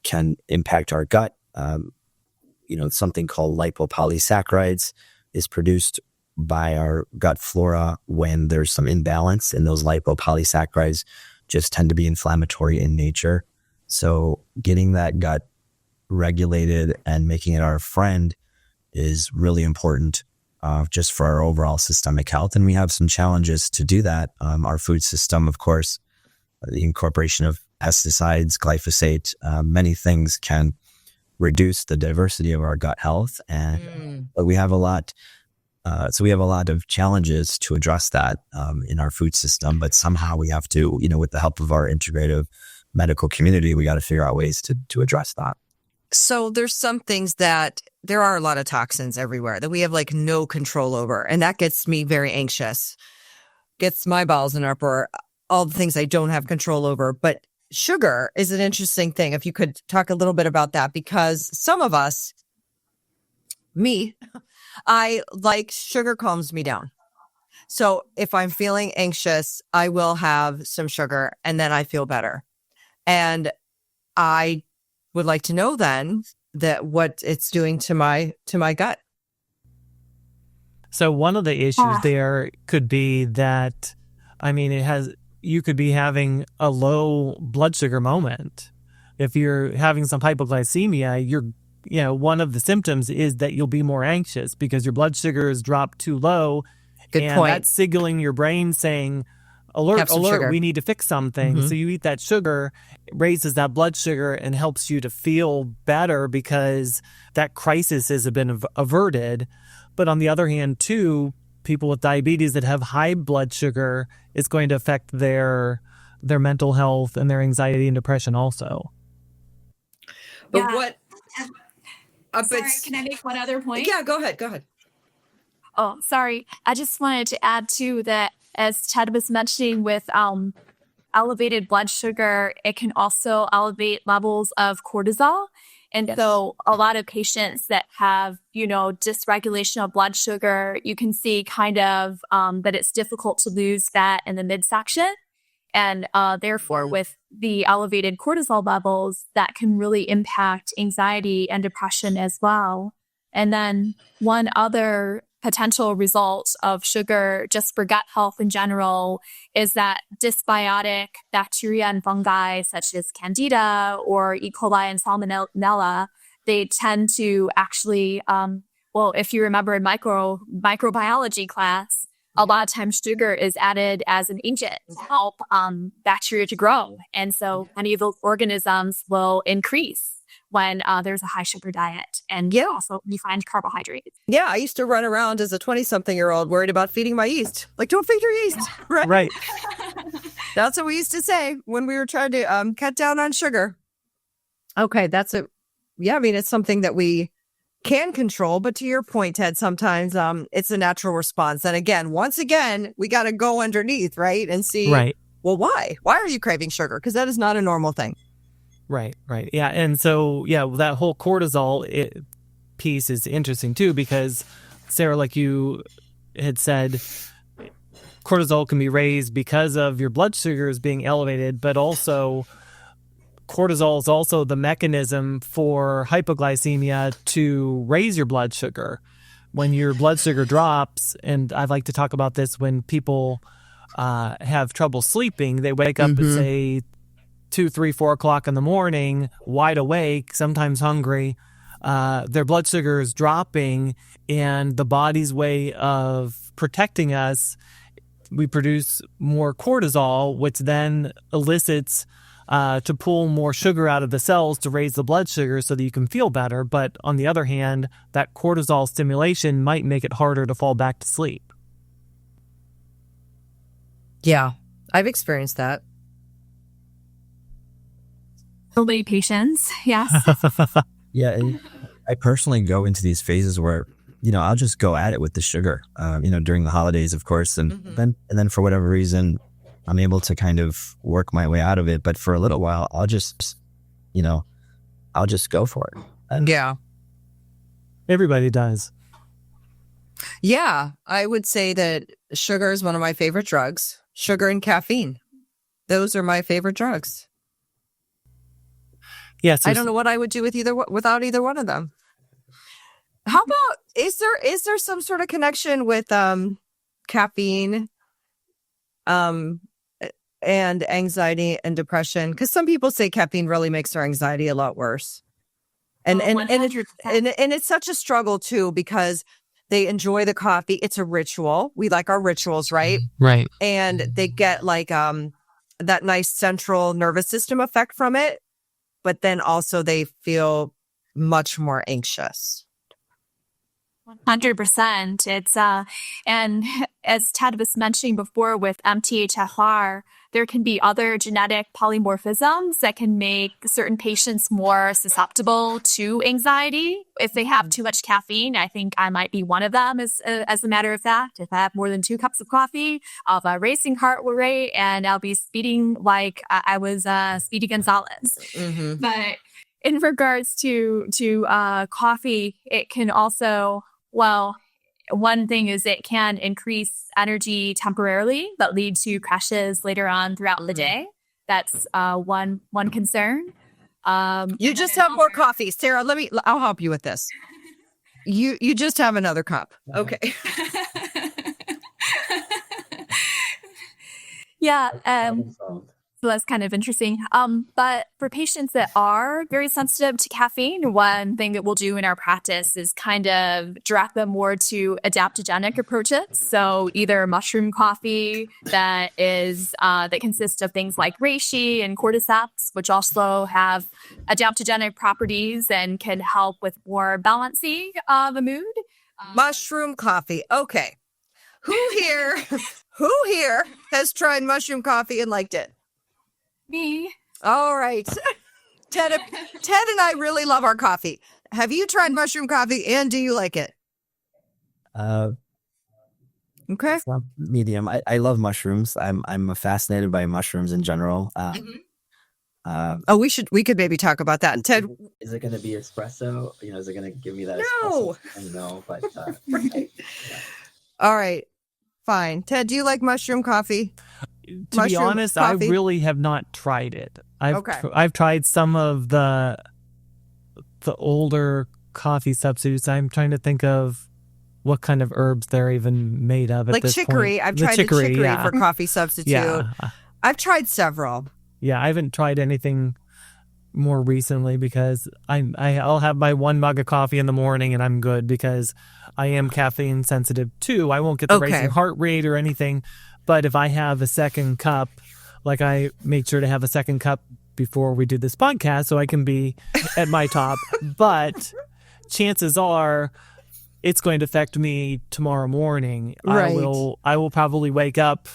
can impact our gut. Something called lipopolysaccharides is produced by our gut flora when there's some imbalance, and those lipopolysaccharides just tend to be inflammatory in nature. So getting that gut regulated and making it our friend is really important just for our overall systemic health. And we have some challenges to do that. Our food system, of course, the incorporation of pesticides, glyphosate, many things can reduce the diversity of our gut health. And but we have a lot. So we have a lot of challenges to address that in our food system, but somehow we have to, with the help of our integrative medical community, we got to figure out ways to address that. So there's some things that there are a lot of toxins everywhere that we have like no control over. And that gets me very anxious, gets my bowels in uproar, all the things I don't have control over. But sugar is an interesting thing. If you could talk a little bit about that, because some of us, I like sugar calms me down. So if I'm feeling anxious, I will have some sugar and then I feel better. And I would like to know then that what it's doing to my gut. So one of the issues there could be that, you could be having a low blood sugar moment. If you're having some hypoglycemia, one of the symptoms is that you'll be more anxious because your blood sugar is dropped too low. Good point. That's signaling your brain saying, alert, sugar. We need to fix something. So you eat that sugar, it raises that blood sugar and helps you to feel better because that crisis has been averted. But on the other hand, too, people with diabetes that have high blood sugar, is going to affect their mental health and their anxiety and depression also. But sorry, can I make one other point? Yeah, go ahead. Oh, sorry. I just wanted to add too that, as Ted was mentioning, with elevated blood sugar, it can also elevate levels of cortisol. And so a lot of patients that have, dysregulation of blood sugar, you can see kind of that it's difficult to lose that in the midsection. And therefore, with the elevated cortisol levels, that can really impact anxiety and depression as well. And then one other potential result of sugar just for gut health in general is that dysbiotic bacteria and fungi such as Candida or E. coli and Salmonella, they tend to actually, if you remember in microbiology class, a lot of times sugar is added as an agent to help bacteria to grow. And so many of those organisms will increase when there's a high sugar diet and also refined carbohydrates. Yeah, I used to run around as a 20-something-year-old worried about feeding my yeast. Like, don't feed your yeast. Right. That's what we used to say when we were trying to cut down on sugar. Okay, it's something that we can control. But to your point, Ted, sometimes it's a natural response. And again, once again, we got to go underneath, right? And see well, why? Why are you craving sugar? Because that is not a normal thing. Right. Yeah. And so, that whole cortisol piece is interesting too, because Sarah, like you had said, cortisol can be raised because of your blood sugars being elevated, but also cortisol is also the mechanism for hypoglycemia to raise your blood sugar. When your blood sugar drops, and I like to talk about this when people have trouble sleeping, they wake up at say 2, 3, 4 o'clock in the morning, wide awake, sometimes hungry. Their blood sugar is dropping, and the body's way of protecting us, we produce more cortisol, which then elicits to pull more sugar out of the cells to raise the blood sugar so that you can feel better. But on the other hand, that cortisol stimulation might make it harder to fall back to sleep. Yeah, I've experienced that. Elderly patients, yes. Yeah, and I personally go into these phases where, I'll just go at it with the sugar, during the holidays, of course. And then for whatever reason, I'm able to kind of work my way out of it. But for a little while, I'll just go for it. And Yeah. Everybody does. Yeah, I would say that sugar is one of my favorite drugs. Sugar and caffeine. Those are my favorite drugs. Yes. I don't know what I would do without either one of them. How about, is there some sort of connection with caffeine and anxiety and depression? Because some people say caffeine really makes their anxiety a lot worse. And it's such a struggle too, because they enjoy the coffee. It's a ritual. We like our rituals, right? Right. And they get like that nice central nervous system effect from it. But then also they feel much more anxious. 100%. It's and as Ted was mentioning before with MTHFR, there can be other genetic polymorphisms that can make certain patients more susceptible to anxiety. If they have too much caffeine, I think I might be one of them. As a matter of fact, if I have more than 2 cups of coffee, I'll have a racing heart rate and I'll be speeding like I was Speedy Gonzalez. Mm-hmm. But in regards to coffee, it can also, one thing is it can increase energy temporarily, but lead to crashes later on throughout the day. That's one concern. You just have more coffee, Sarah. I'll help you with this. You just have another cup. Okay. Yeah. So that's kind of interesting. But for patients that are very sensitive to caffeine, one thing that we'll do in our practice is kind of direct them more to adaptogenic approaches. So either mushroom coffee that consists of things like reishi and cordyceps, which also have adaptogenic properties and can help with more balancing of the mood. Mushroom coffee. Okay. Who here has tried mushroom coffee and liked it? Me. All right. Ted and I really love our coffee. Have you tried mushroom coffee and do you like it? Okay. It's not medium. I love mushrooms. I'm fascinated by mushrooms in general. We could maybe talk about that. And Ted, is it going to be espresso? Is it going to give me that? No. Espresso? No, but right. Yeah. All right. Fine. Ted, do you like mushroom coffee? To be honest, coffee? I really have not tried it. I've tried some of the older coffee substitutes. I'm trying to think of what kind of herbs they're even made of at this chicory. point. I've tried the chicory for coffee substitute. Yeah. I've tried several. Yeah, I haven't tried anything more recently because I'll have my 1 mug of coffee in the morning and I'm good because I am caffeine sensitive too. I won't get the racing heart rate or anything. But if I have a second cup, like I make sure to have a second cup before we do this podcast so I can be at my top. But chances are it's going to affect me tomorrow morning. Right. I will probably wake up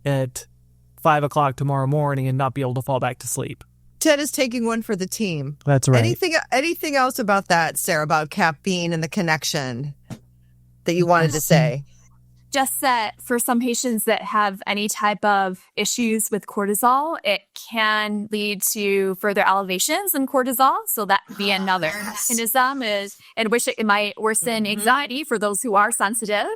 at 5 o'clock tomorrow morning and not be able to fall back to sleep. Ted is taking one for the team. That's right. Anything else about that, Sarah, about caffeine and the connection that you wanted to say? just that for some patients that have any type of issues with cortisol, it can lead to further elevations in cortisol. So that could be another mechanism in which it might worsen anxiety for those who are sensitive.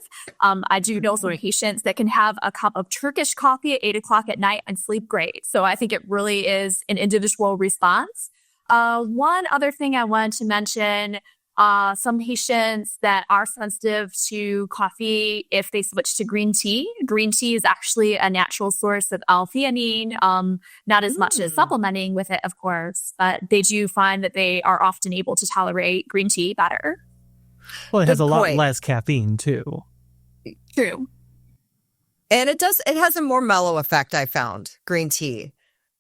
I do know some patients that can have a cup of Turkish coffee at 8 o'clock at night and sleep great. So I think it really is an individual response. One other thing I wanted to mention, some patients that are sensitive to coffee, if they switch to green tea is actually a natural source of L-theanine, not as much as supplementing with it, of course, but they do find that they are often able to tolerate green tea better. Well, it has Good a lot point. less caffeine too. True. And it has a more mellow effect, I found, green tea.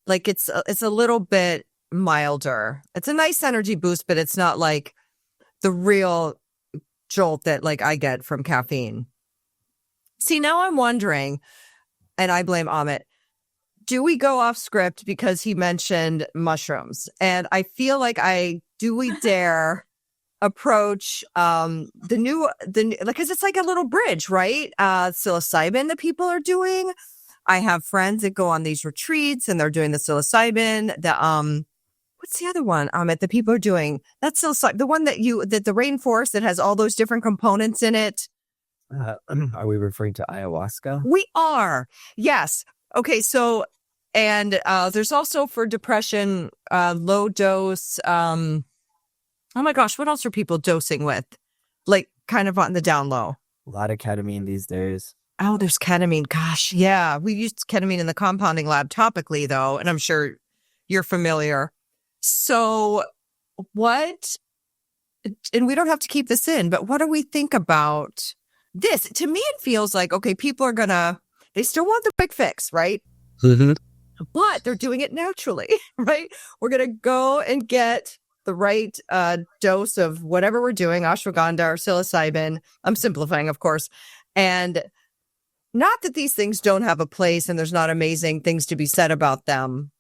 Like it's a little bit milder. It's a nice energy boost, but it's not like the real jolt that like I get from caffeine. See, now I'm wondering, and I blame Amit, do we go off script because he mentioned mushrooms? And I feel like do we dare approach because it's like a little bridge, right? Psilocybin that people are doing. I have friends that go on these retreats and they're doing the psilocybin, what's the other one, Amit, that people are doing? That's psilocybin, the one that the rainforest that has all those different components in it. Are we referring to ayahuasca? We are. Yes. Okay. So, and there's also for depression, low dose. Oh my gosh, what else are people dosing with? Like kind of on the down low. A lot of ketamine these days. Oh, there's ketamine. Gosh, yeah. We used ketamine in the compounding lab topically, though, and I'm sure you're familiar. So and we don't have to keep this in, but what do we think about this? To me, it feels like, okay, people are they still want the quick fix, right? Mm-hmm. But they're doing it naturally, right? We're going to go and get the right dose of whatever we're doing, ashwagandha or psilocybin. I'm simplifying, of course. And not that these things don't have a place and there's not amazing things to be said about them.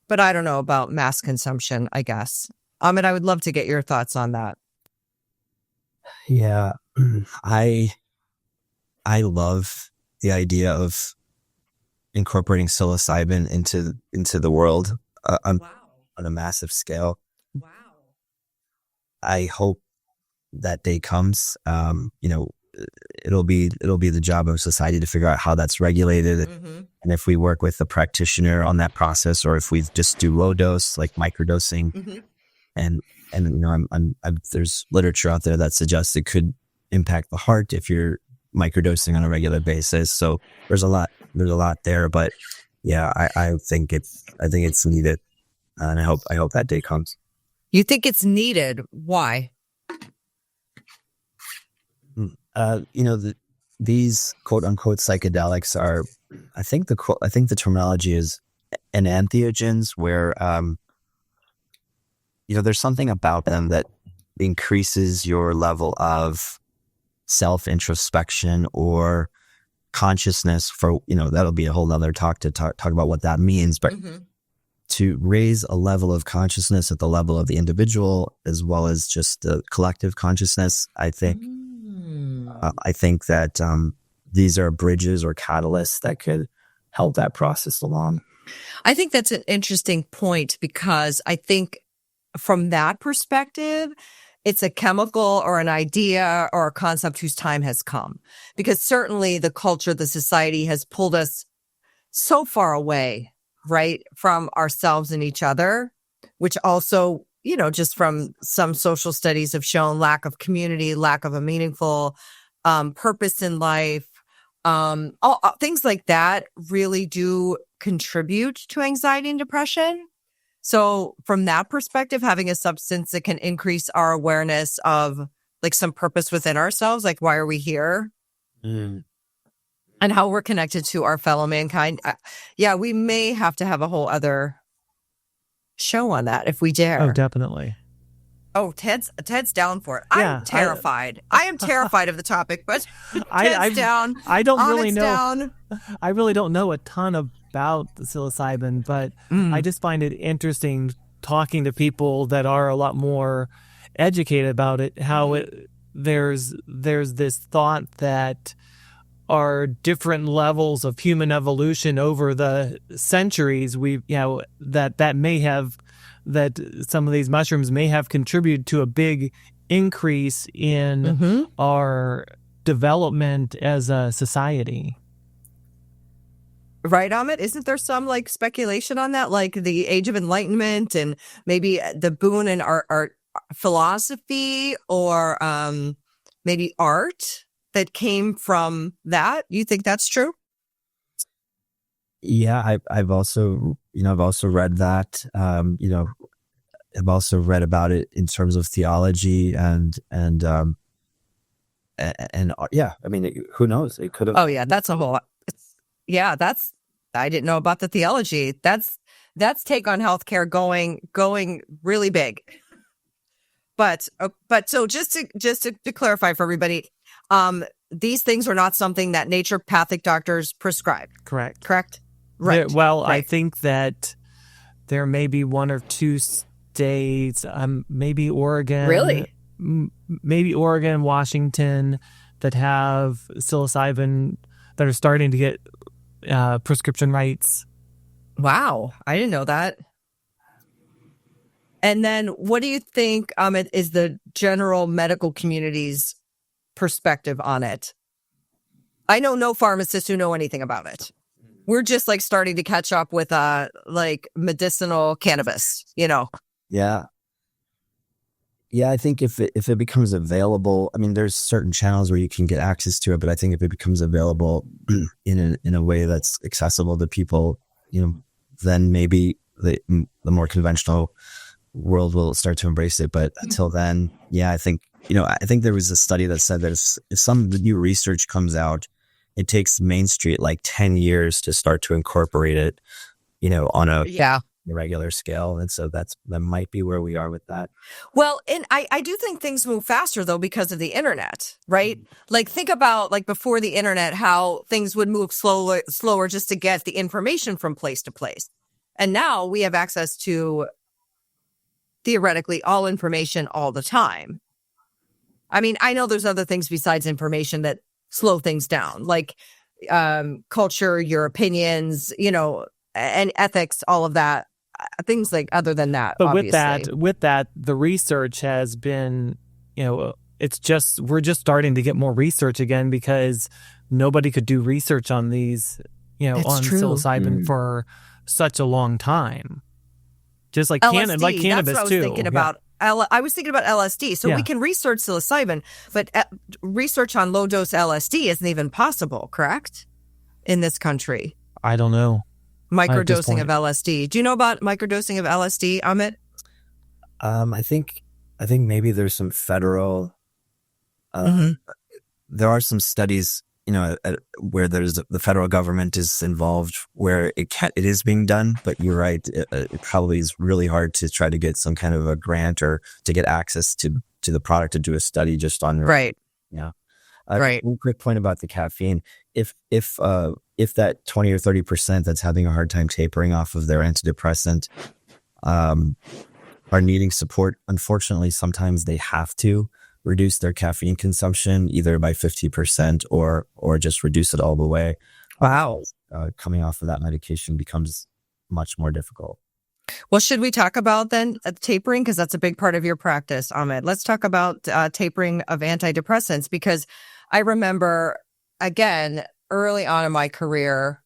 But I don't know about mass consumption, I guess. Amit, I would love to get your thoughts on that. Yeah. I love the idea of incorporating psilocybin into the world on a massive scale. Wow. I hope that day comes. It'll be the job of society to figure out how that's regulated, and if we work with a practitioner on that process, or if we just do low dose, like microdosing, and there's literature out there that suggests it could impact the heart if you're microdosing on a regular basis. So there's a lot there, but yeah, I think it's needed, and I hope that day comes. You think it's needed? Why? These quote unquote psychedelics are, I think the terminology is entheogens, where, there's something about them that increases your level of self-introspection or consciousness for, that'll be a whole nother talk to talk about what that means, but to raise a level of consciousness at the level of the individual, as well as just the collective consciousness, I think that these are bridges or catalysts that could help that process along. I think that's an interesting point, because I think from that perspective, it's a chemical or an idea or a concept whose time has come. Because certainly the culture, the society has pulled us so far away, right, from ourselves and each other, which also, just from some social studies have shown lack of community, lack of a meaningful purpose in life. Things like that really do contribute to anxiety and depression. So from that perspective, having a substance that can increase our awareness of like some purpose within ourselves, like why are we here? And how we're connected to our fellow mankind. We may have to have a whole other show on that if we dare. Oh, definitely. Oh, Ted's down for it. Yeah, I'm terrified. I am terrified of the topic, but Ted's down. I don't really Amit's know. Down. I really don't know a ton about the psilocybin, but I just find it interesting talking to people that are a lot more educated about it. How there's this thought that are different levels of human evolution over the centuries, that some of these mushrooms may have contributed to a big increase in our development as a society. Right, Amit? Isn't there some like speculation on that, like the Age of Enlightenment and maybe the boon in art philosophy or maybe art that came from that? You think that's true? Yeah, I've also read that. I've also read about it in terms of theology and yeah. I mean, who knows? It could have. Oh yeah, that's a whole. I didn't know about the theology. That's Take on Healthcare going really big. But so just to clarify for everybody, these things are not something that naturopathic doctors prescribe. Correct. Right. Right. I think that there may be one or two states, maybe Oregon. Really? Maybe Oregon, Washington, that have psilocybin that are starting to get prescription rights. Wow. I didn't know that. And then what do you think is the general medical community's perspective on it? I know no pharmacists who know anything about it. We're just like starting to catch up with like medicinal cannabis, Yeah. Yeah, I think if it becomes available, I mean, there's certain channels where you can get access to it, but I think if it becomes available in a way that's accessible to people, then maybe the more conventional world will start to embrace it. But until then, yeah, I think there was a study that said that if some new research comes out, it takes Main Street like 10 years to start to incorporate it, on a regular scale. And so that might be where we are with that. Well, and I do think things move faster though because of the internet, right? Like think about like before the internet, how things would move slower just to get the information from place to place. And now we have access to theoretically all information all the time. I mean, I know there's other things besides information that slow things down, like culture, your opinions, and ethics, all of that. Things like other than that. But obviously. with that, the research has been, we're just starting to get more research again because nobody could do research on these, on psilocybin for such a long time. Just like LSD, like cannabis that's what too. I was thinking about. I was thinking about LSD. So we can research psilocybin, but research on low dose LSD isn't even possible, correct? In this country. I don't know. Microdosing of LSD. Do you know about microdosing of LSD, Amit? I think maybe there's some federal. There are some studies, where the federal government is involved, where it is being done. But you're right; it probably is really hard to try to get some kind of a grant or to get access to the product to do a study just on. Right. Yeah. Right. One quick point about the caffeine. If that 20 or 30% that's having a hard time tapering off of their antidepressant are needing support, unfortunately, sometimes they have to reduce their caffeine consumption either by 50% or just reduce it all the way. Wow. Coming off of that medication becomes much more difficult. Well, should we talk about then tapering? Because that's a big part of your practice, Amit. Let's talk about tapering of antidepressants, because I remember, again, early on in my career,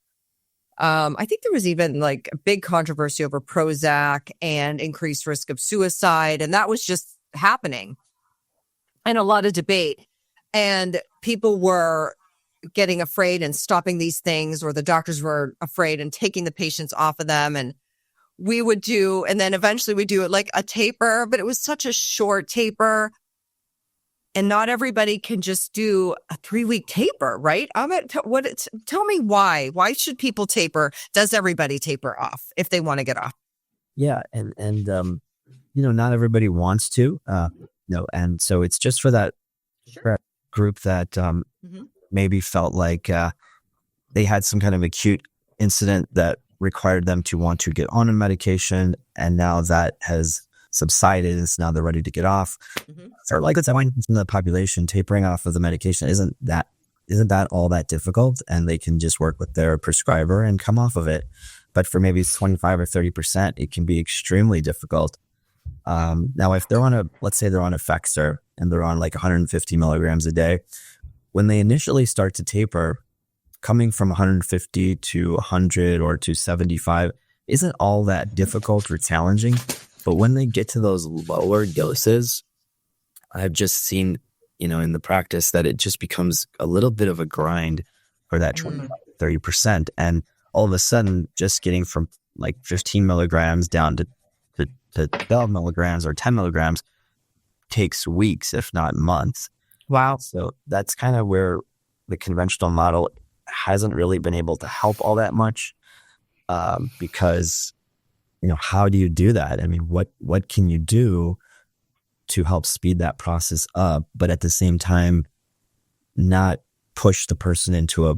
I think there was even like a big controversy over Prozac and increased risk of suicide. And that was just happening. And a lot of debate. And people were getting afraid and stopping these things, or the doctors were afraid and taking the patients off of them. And we would do, and then eventually we do it like a taper, but it was such a short taper. And not everybody can just do a 3-week taper, right? Amit, tell me why. Why should people taper? Does everybody taper off if they want to get off? Yeah, and not everybody wants to. And so it's just for that group that maybe felt like they had some kind of acute incident that required them to want to get on a medication, and now that has subsided, and so now they're ready to get off. Or like that's in the population, tapering off of the medication isn't that isn't that all that difficult? And they can just work with their prescriber and come off of it. But for maybe 25 or 30%, it can be extremely difficult. Now, if they're let's say they're on Affective and they're on like 150 milligrams a day, when they initially start to taper, coming from 150 to 100 or to 75 isn't all that difficult or challenging. But when they get to those lower doses, I've just seen, in the practice that it just becomes a little bit of a grind for that 25 to 30%. And all of a sudden, just getting from like 15 milligrams down to 12 milligrams or 10 milligrams takes weeks, if not months. Wow. So that's kind of where the conventional model hasn't really been able to help all that much, because, how do you do that? I mean, what can you do to help speed that process up, but at the same time, not push the person into a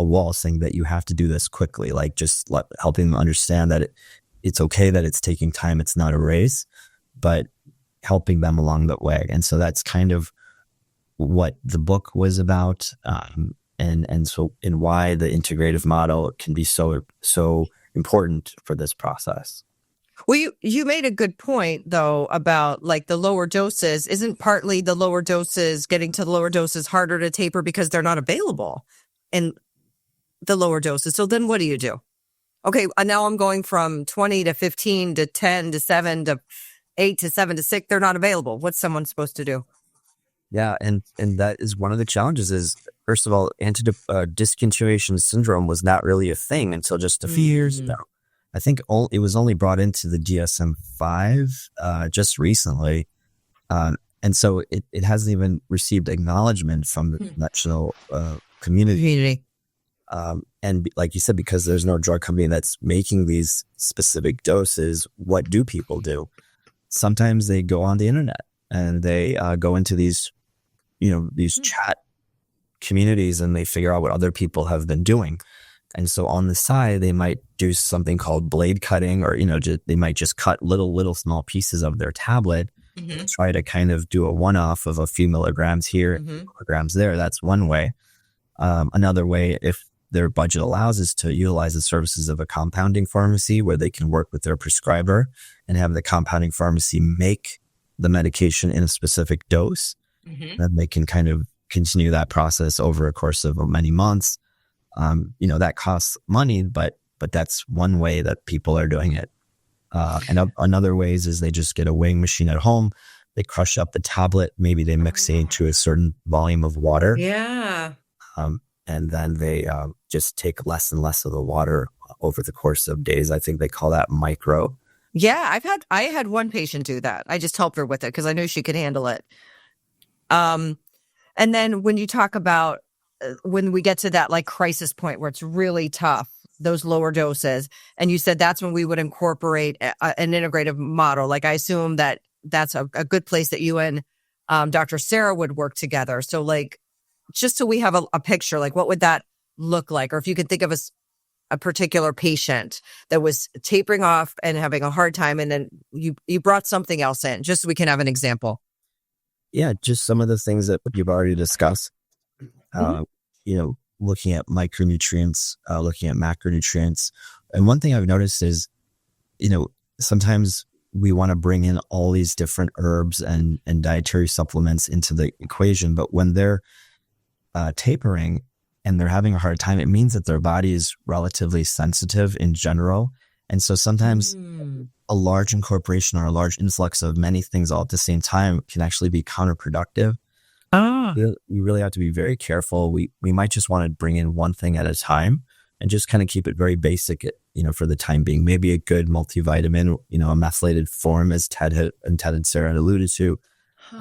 wall saying that you have to do this quickly, like just helping them understand that it's okay that it's taking time. It's not a race, but helping them along the way. And so that's kind of what the book was about. And why the integrative model can be so important for this process. Well, you made a good point, though, about like the lower doses. Isn't partly the lower doses, getting to the lower doses harder to taper because they're not available in the lower doses? So then what do you do? Okay, now I'm going from 20 to 15 to 10 to 7 to 8 to 7 to 6. They're not available. What's someone supposed to do? Yeah, and that is one of the challenges is, first of all, discontinuation syndrome was not really a thing until just a few years ago. I think it was only brought into the DSM-5 just recently. And so it hasn't even received acknowledgement from the national community. And like you said, because there's no drug company that's making these specific doses, what do people do? Sometimes they go on the internet and they go into these chat communities and they figure out what other people have been doing. And so on the side, they might do something called blade cutting, or, they might just cut little small pieces of their tablet, try to kind of do a one-off of a few milligrams here, milligrams there. That's one way. Another way, if their budget allows, is to utilize the services of a compounding pharmacy where they can work with their prescriber and have the compounding pharmacy make the medication in a specific dose. Then they can kind of continue that process over a course of many months. That costs money, but that's one way that people are doing it. And another ways is they just get a weighing machine at home. They crush up the tablet. Maybe they mix it into a certain volume of water. Yeah. And then they just take less and less of the water over the course of days. I think they call that micro. Yeah, I had one patient do that. I just helped her with it because I knew she could handle it. And then when you talk about when we get to that like crisis point where it's really tough, those lower doses, and you said that's when we would incorporate an integrative model. Like I assume that that's a good place that you and Dr. Sarah would work together. So like, just so we have a picture, like what would that look like? Or if you could think of a particular patient that was tapering off and having a hard time, and then you brought something else in, just so we can have an example. Yeah, just some of the things that you've already discussed. Looking at micronutrients, looking at macronutrients. And one thing I've noticed is, sometimes we want to bring in all these different herbs and dietary supplements into the equation, but when they're tapering and they're having a hard time, it means that their body is relatively sensitive in general. And so sometimes a large incorporation or a large influx of many things all at the same time can actually be counterproductive. We really have to be very careful. We might just want to bring in one thing at a time and just kind of keep it very basic, for the time being. Maybe a good multivitamin, a methylated form, as Ted and Sarah alluded to.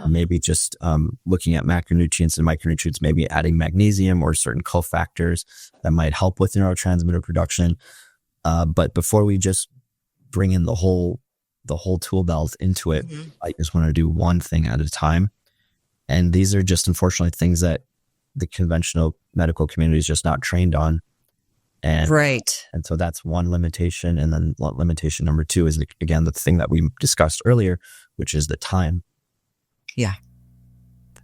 Maybe just looking at macronutrients and micronutrients, maybe adding magnesium or certain cofactors that might help with neurotransmitter production. But before we just bring in the whole tool belt into it, I just want to do one thing at a time. And these are just, unfortunately, things that the conventional medical community is just not trained on. And, right. And so that's one limitation. And then limitation number two is, again, the thing that we discussed earlier, which is the time. Yeah.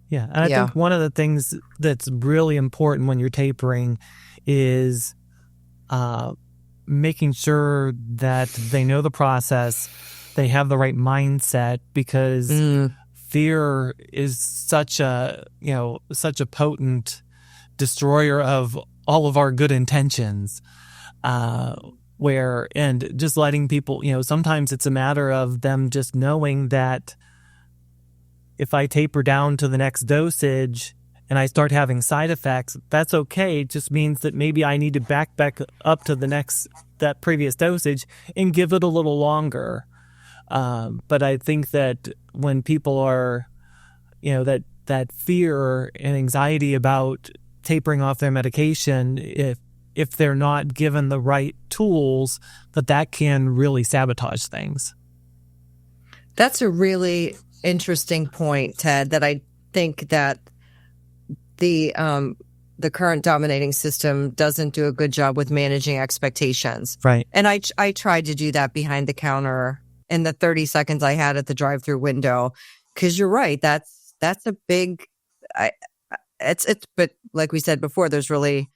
Yeah. And I think one of the things that's really important when you're tapering is making sure that they know the process, they have the right mindset, because fear is such a potent destroyer of all of our good intentions. And just letting people, sometimes it's a matter of them just knowing that if I taper down to the next dosage and I start having side effects, that's okay. It just means that maybe I need to back up to that previous dosage and give it a little longer. But I think that when people are, that fear and anxiety about tapering off their medication, if they're not given the right tools, that can really sabotage things. That's a really interesting point, Ted, that I think that the current dominating system doesn't do a good job with managing expectations. Right. And I tried to do that behind the counter in the 30 seconds I had at the drive-through window, because you're right, that's a big but like we said before, there's really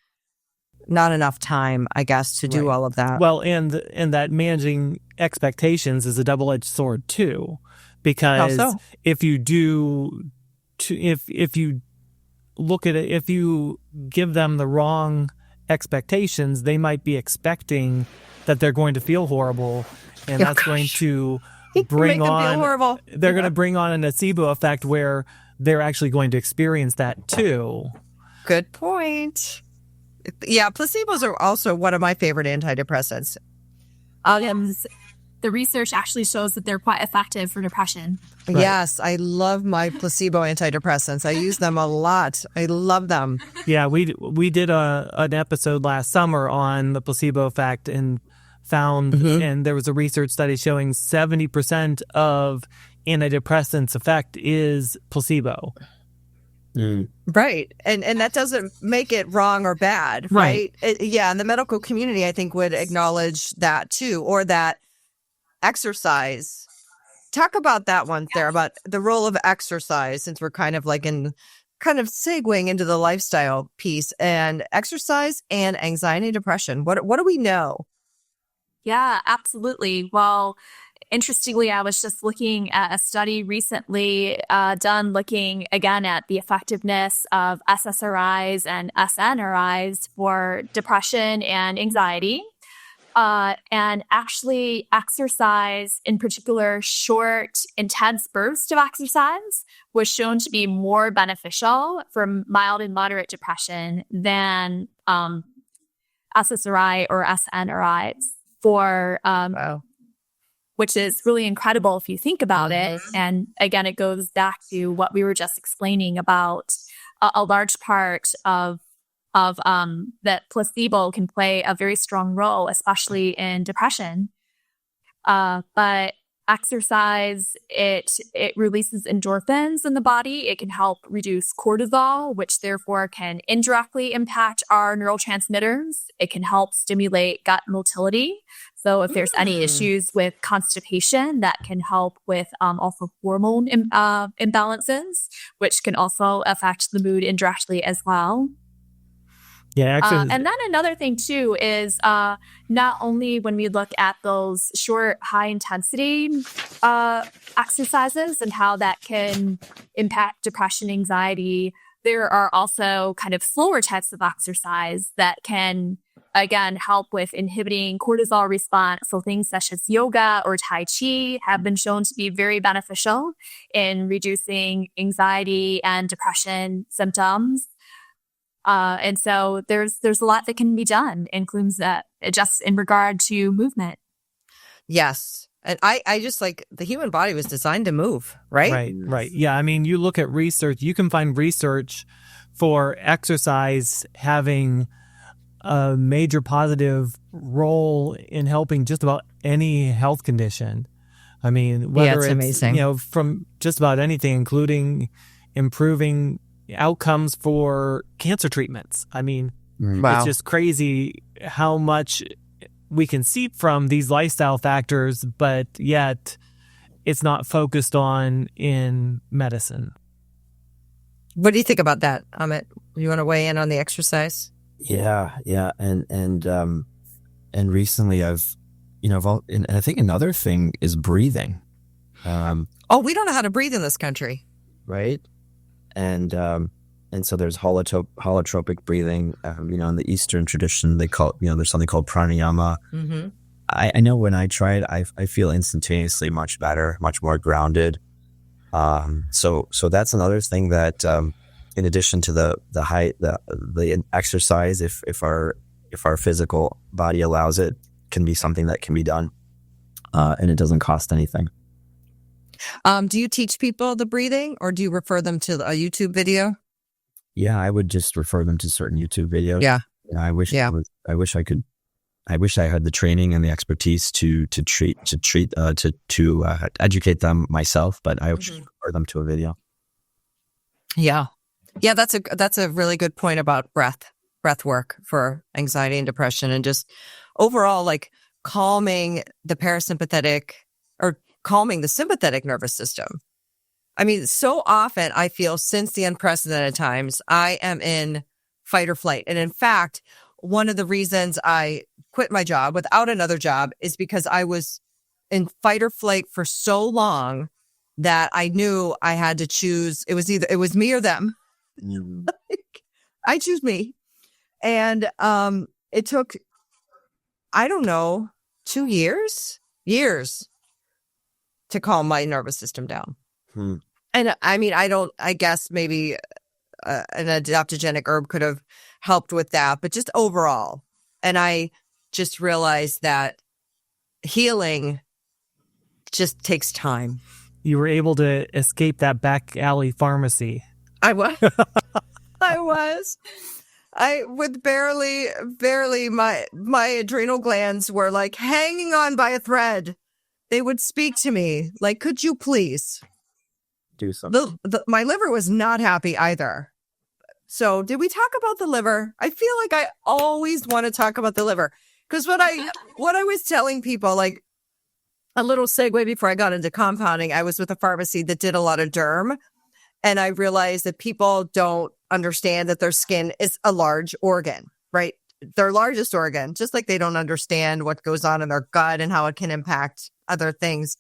not enough time, I guess, to do all of that. Well, and that managing expectations is a double-edged sword too, because if you look at it, if you give them the wrong expectations, they might be expecting that they're going to feel horrible, and that's going to bring on. They're going to bring on a nocebo effect where they're actually going to experience that too. Good point. Yeah, placebos are also one of my favorite antidepressants. The research actually shows that they're quite effective for depression. Right. Yes, I love my placebo antidepressants. I use them a lot. I love them. Yeah, we did an episode last summer on the placebo effect and found, and there was a research study showing 70% of antidepressants effect is placebo. Right. And that doesn't make it wrong or bad, right? And the medical community, I think, would acknowledge that too, or that exercise. Talk about that one there, about the role of exercise, since we're kind of segueing into the lifestyle piece, and exercise and anxiety and depression. What do we know? Yeah, absolutely. Well, interestingly, I was just looking at a study recently done looking again at the effectiveness of SSRIs and SNRIs for depression and anxiety. And actually exercise, in particular, short, intense bursts of exercise, was shown to be more beneficial for mild and moderate depression than SSRI or SNRIs for which is really incredible if you think about it. And again, it goes back to what we were just explaining about a large part of that placebo can play a very strong role, especially in depression. But exercise, it releases endorphins in the body. It can help reduce cortisol, which therefore can indirectly impact our neurotransmitters. It can help stimulate gut motility. So if there's any issues with constipation, that can help with also hormone imbalances, which can also affect the mood indirectly as well. Yeah, actually, and then another thing too is not only when we look at those short, high intensity exercises and how that can impact depression, anxiety, there are also kind of slower types of exercise that can, again, help with inhibiting cortisol response. So things such as yoga or Tai Chi have been shown to be very beneficial in reducing anxiety and depression symptoms. And so there's a lot that can be done, includes that just in regard to movement. Yes. And I just the human body was designed to move, right? Right. Yeah. I mean, you look at research, you can find research for exercise having a major positive role in helping just about any health condition. I mean, whether it's amazing. From just about anything, including improving outcomes for cancer treatments. I mean, It's just crazy how much we can see from these lifestyle factors, but yet it's not focused on in medicine. What do you think about that, Amit? You want to weigh in on the exercise? Yeah, and recently and I think another thing is breathing. We don't know how to breathe in this country. Right? And so there's holotropic breathing. In the Eastern tradition, they call there's something called pranayama. Mm-hmm. I know when I try it, I feel instantaneously much better, much more grounded. So that's another thing that, in addition to the exercise, if our physical body allows it, can be something that can be done, and it doesn't cost anything. Do you teach people the breathing, or do you refer them to a YouTube video? Yeah, I would just refer them to certain YouTube videos. Yeah. I wish I had the training and the expertise to educate them myself, but I would refer them to a video. Yeah. Yeah, that's a really good point about breath work for anxiety and depression, and just overall like calming the parasympathetic or calming the sympathetic nervous system. I mean, so often I feel since the unprecedented times, I am in fight or flight. And in fact, one of the reasons I quit my job without another job is because I was in fight or flight for so long that I knew I had to choose. It was me or them. I choose me. And it took, I don't know, 2 years to calm my nervous system down. And I mean, I guess maybe an adaptogenic herb could have helped with that, but just overall. And I just realized that healing just takes time. You were able to escape that back alley pharmacy. I was. With barely my adrenal glands were like hanging on by a thread. They would speak to me like, could you please do something? My liver was not happy either. So did we talk about the liver? I feel like I always want to talk about the liver, because what I was telling people, like a little segue before I got into compounding, I was with a pharmacy that did a lot of derm. And I realized that people don't understand that their skin is a large organ, right? Their largest organ, just like they don't understand what goes on in their gut and how it can impact other things.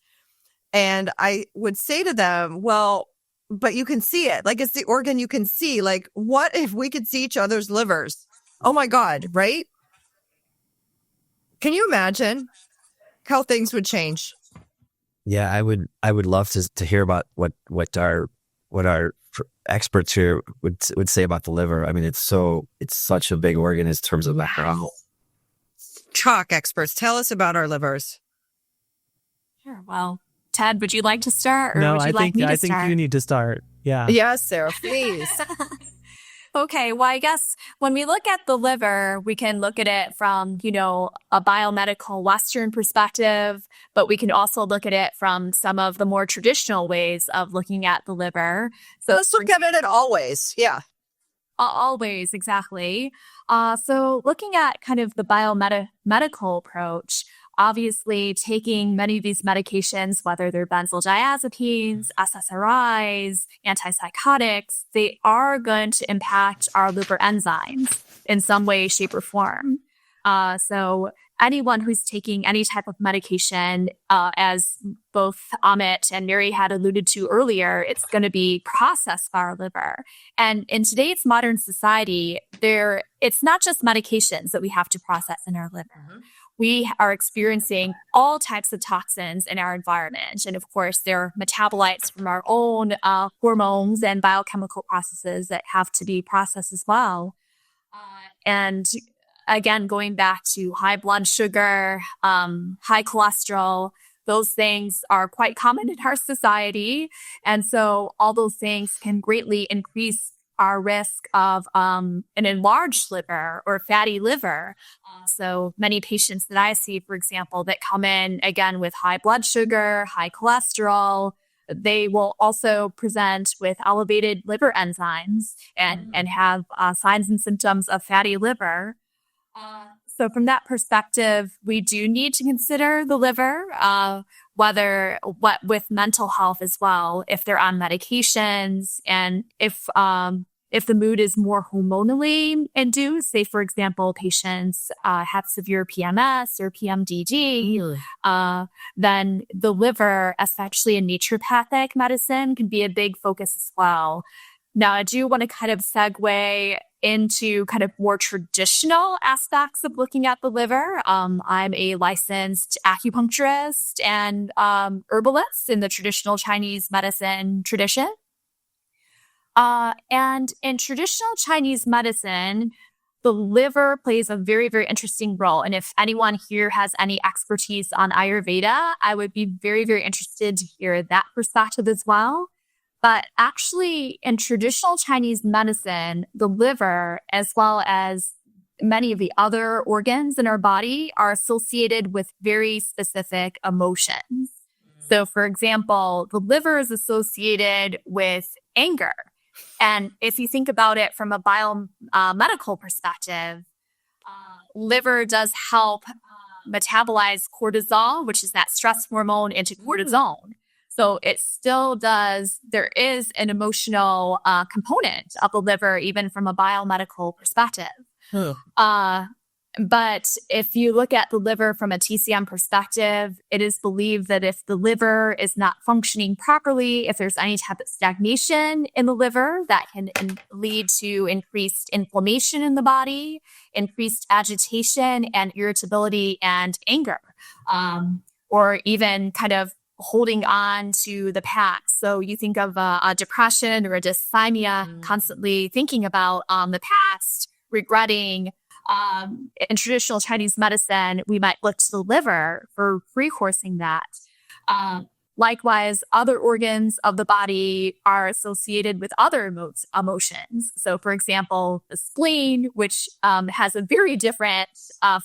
And I would say to them, well, but you can see it. Like, it's the organ you can see. Like, what if we could see each other's livers? Oh my God, right? Can you imagine how things would change? Yeah, I would love to hear about what our experts here would say about the liver. I mean, it's such a big organ in terms of that. Talk experts, tell us about our livers. Sure. Well, Ted, would you like to start, or No, would you like me to start? I think you need to start. Yeah. Yes, Sarah, please. Okay, well, I guess when we look at the liver, we can look at it from, a biomedical Western perspective, but we can also look at it from some of the more traditional ways of looking at the liver. So let's look at it always. Yeah. Always, exactly. So looking at kind of the biomedical approach, obviously taking many of these medications, whether they're benzodiazepines, SSRIs, antipsychotics, they are going to impact our liver enzymes in some way, shape, or form. So anyone who's taking any type of medication, as both Amit and Mary had alluded to earlier, it's going to be processed by our liver. And in today's modern society, it's not just medications that we have to process in our liver. Mm-hmm. We are experiencing all types of toxins in our environment. And of course, there are metabolites from our own hormones and biochemical processes that have to be processed as well. And again, going back to high blood sugar, high cholesterol, those things are quite common in our society. And so all those things can greatly increase our risk of an enlarged liver or fatty liver. So many patients that I see, for example, that come in again with high blood sugar, high cholesterol, they will also present with elevated liver enzymes and have signs and symptoms of fatty liver. So from that perspective, we do need to consider the liver, with mental health as well, if they're on medications, and if the mood is more hormonally induced, say, for example, patients have severe PMS or PMDD, then the liver, especially in naturopathic medicine, can be a big focus as well. Now, I do want to kind of segue into kind of more traditional aspects of looking at the liver. I'm a licensed acupuncturist and herbalist in the traditional Chinese medicine tradition. And in traditional Chinese medicine, the liver plays a very, very interesting role. And if anyone here has any expertise on Ayurveda, I would be very, very interested to hear that perspective as well. But actually, in traditional Chinese medicine, the liver, as well as many of the other organs in our body, are associated with very specific emotions. So, for example, the liver is associated with anger. And if you think about it from a biomedical perspective, liver does help metabolize cortisol, which is that stress hormone, into cortisone. So it still does, there is an emotional component of the liver, even from a biomedical perspective. But if you look at the liver from a TCM perspective, it is believed that if the liver is not functioning properly, if there's any type of stagnation in the liver, that can lead to increased inflammation in the body, increased agitation and irritability and anger, or even kind of holding on to the past. So you think of a depression or a dysthymia, constantly thinking about the past, regretting. In traditional Chinese medicine, we might look to the liver for rehorsing that. Likewise, other organs of the body are associated with other emotions. So, for example, the spleen, which has a very different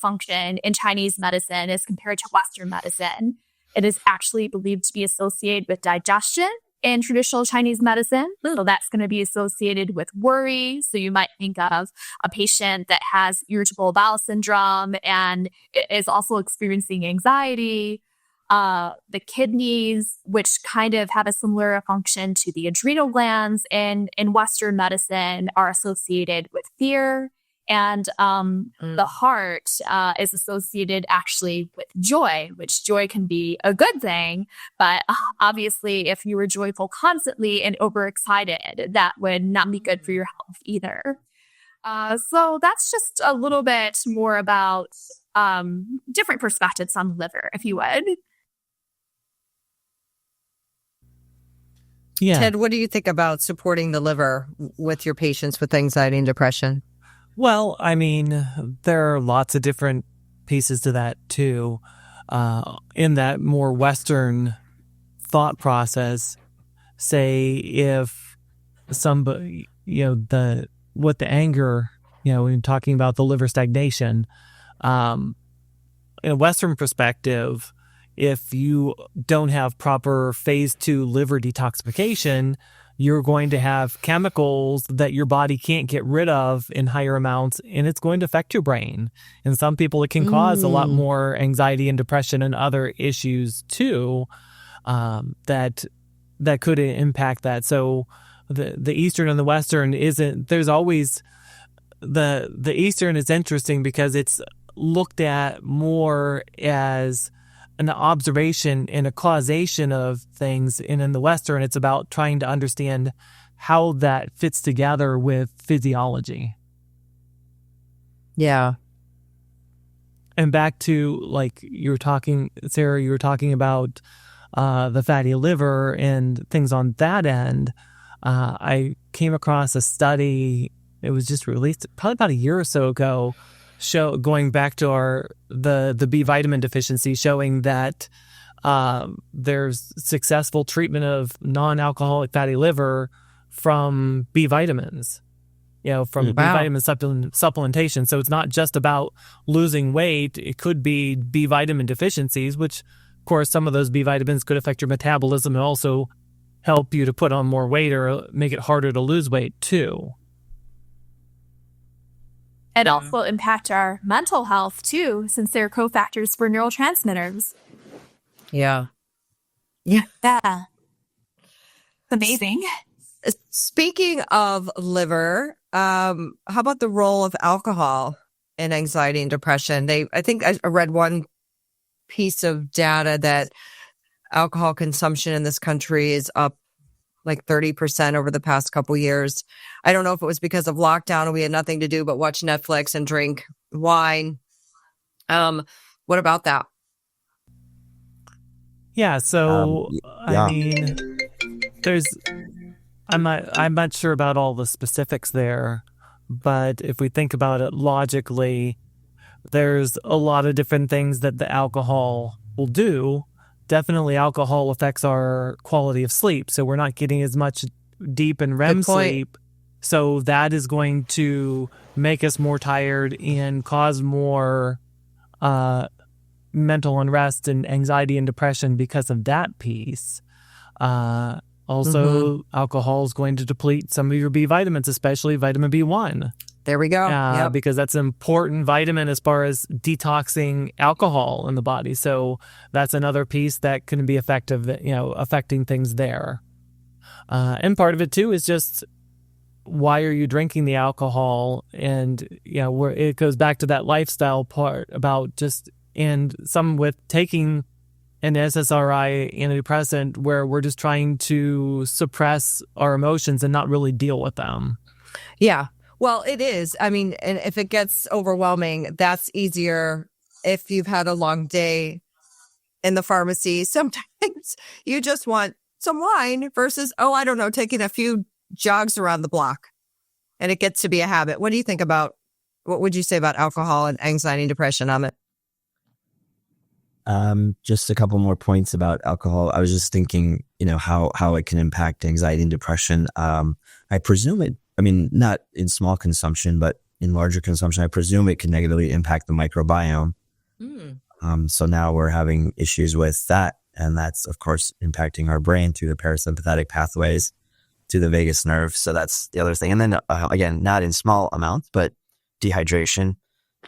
function in Chinese medicine as compared to Western medicine. It is actually believed to be associated with digestion in traditional Chinese medicine. So that's going to be associated with worry. So you might think of a patient that has irritable bowel syndrome and is also experiencing anxiety. The kidneys, which kind of have a similar function to the adrenal glands in Western medicine, are associated with fear. And the heart is associated actually with joy, which joy can be a good thing. But obviously, if you were joyful constantly and overexcited, that would not be good for your health either. So that's just a little bit more about different perspectives on the liver, if you would. Yeah. Ted, what do you think about supporting the liver with your patients with anxiety and depression? Well, I mean, there are lots of different pieces to that too. In that more Western thought process, say if somebody, with the anger, when talking about the liver stagnation, in a Western perspective, if you don't have proper phase 2 liver detoxification, you're going to have chemicals that your body can't get rid of in higher amounts, and it's going to affect your brain. And some people, it can cause a lot more anxiety and depression and other issues too, that could impact that. So the Eastern and the Western there's always, the Eastern is interesting because it's looked at more as an observation and a causation of things. And in the Western, it's about trying to understand how that fits together with physiology. Yeah. And back to, like, Sarah, you were talking about the fatty liver and things on that end. I came across a study, it was just released probably about a year or so ago, going back to the B vitamin deficiency, showing that there's successful treatment of non-alcoholic fatty liver from B vitamins, from B vitamin supplementation. So it's not just about losing weight. It could be B vitamin deficiencies, which, of course, some of those B vitamins could affect your metabolism and also help you to put on more weight or make it harder to lose weight too. and also impact our mental health too, since they're cofactors for neurotransmitters. Yeah. Yeah. Amazing. Speaking of liver, how about the role of alcohol in anxiety and depression? I think I read one piece of data that alcohol consumption in this country is up like 30% over the past couple years. I don't know if it was because of lockdown and we had nothing to do but watch Netflix and drink wine. What about that? Yeah, so yeah. I mean, I'm not sure about all the specifics there, but if we think about it logically, there's a lot of different things that the alcohol will do. Definitely alcohol affects our quality of sleep, so we're not getting as much deep and REM sleep. So that is going to make us more tired and cause more mental unrest and anxiety and depression because of that piece. Also, alcohol is going to deplete some of your B vitamins, especially vitamin B1. There we go. Because that's an important vitamin as far as detoxing alcohol in the body. So that's another piece that can be effective, affecting things there. And part of it too is just, why are you drinking the alcohol? And, where it goes back to that lifestyle part about and some with taking an SSRI antidepressant where we're just trying to suppress our emotions and not really deal with them. Yeah. Well, it is. I mean, and if it gets overwhelming, that's easier if you've had a long day in the pharmacy. Sometimes you just want some wine versus, I don't know, taking a few jogs around the block. And it gets to be a habit. What would you say about alcohol and anxiety and depression, Amit? Just a couple more points about alcohol. I was just thinking, how it can impact anxiety and depression. I presume not in small consumption, but in larger consumption, I presume it can negatively impact the microbiome. So now we're having issues with that. And that's, of course, impacting our brain through the parasympathetic pathways to the vagus nerve. So that's the other thing. And then, again, not in small amounts, but dehydration.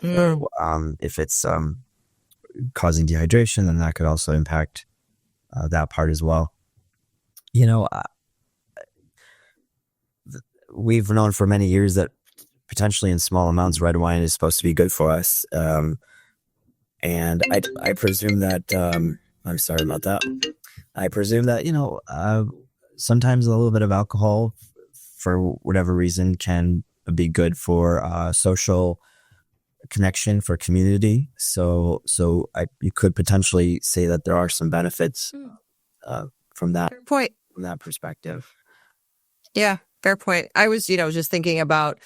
If it's causing dehydration, then that could also impact that part as well. We've known for many years that potentially in small amounts, red wine is supposed to be good for us. And I presume that, I'm sorry about that. I presume that, sometimes a little bit of alcohol for whatever reason can be good for social connection, for community. So you could potentially say that there are some benefits from that. Fair point. From that perspective. Yeah, fair point. I was, just thinking about,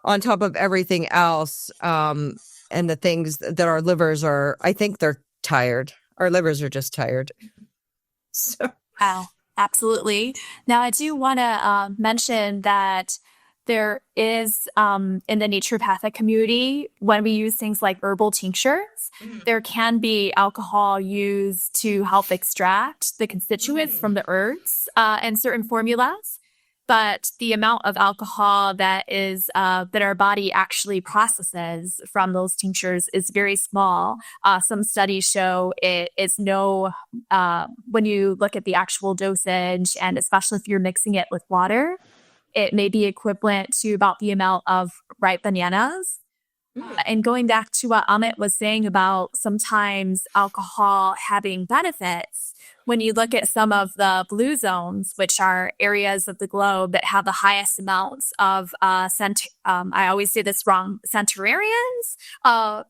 on top of everything else, and the things that our livers are, I think they're tired. Our livers are just tired. So. Wow, absolutely. Now, I do want to mention that there is, in the naturopathic community, when we use things like herbal tinctures, there can be alcohol used to help extract the constituents from the herbs and certain formulas. But the amount of alcohol that our body actually processes from those tinctures is very small. Some studies show it is when you look at the actual dosage, and especially if you're mixing it with water, it may be equivalent to about the amount of ripe bananas. And going back to what Amit was saying about sometimes alcohol having benefits, when you look at some of the blue zones, which are areas of the globe that have the highest amounts of, I always say this wrong, centenarians,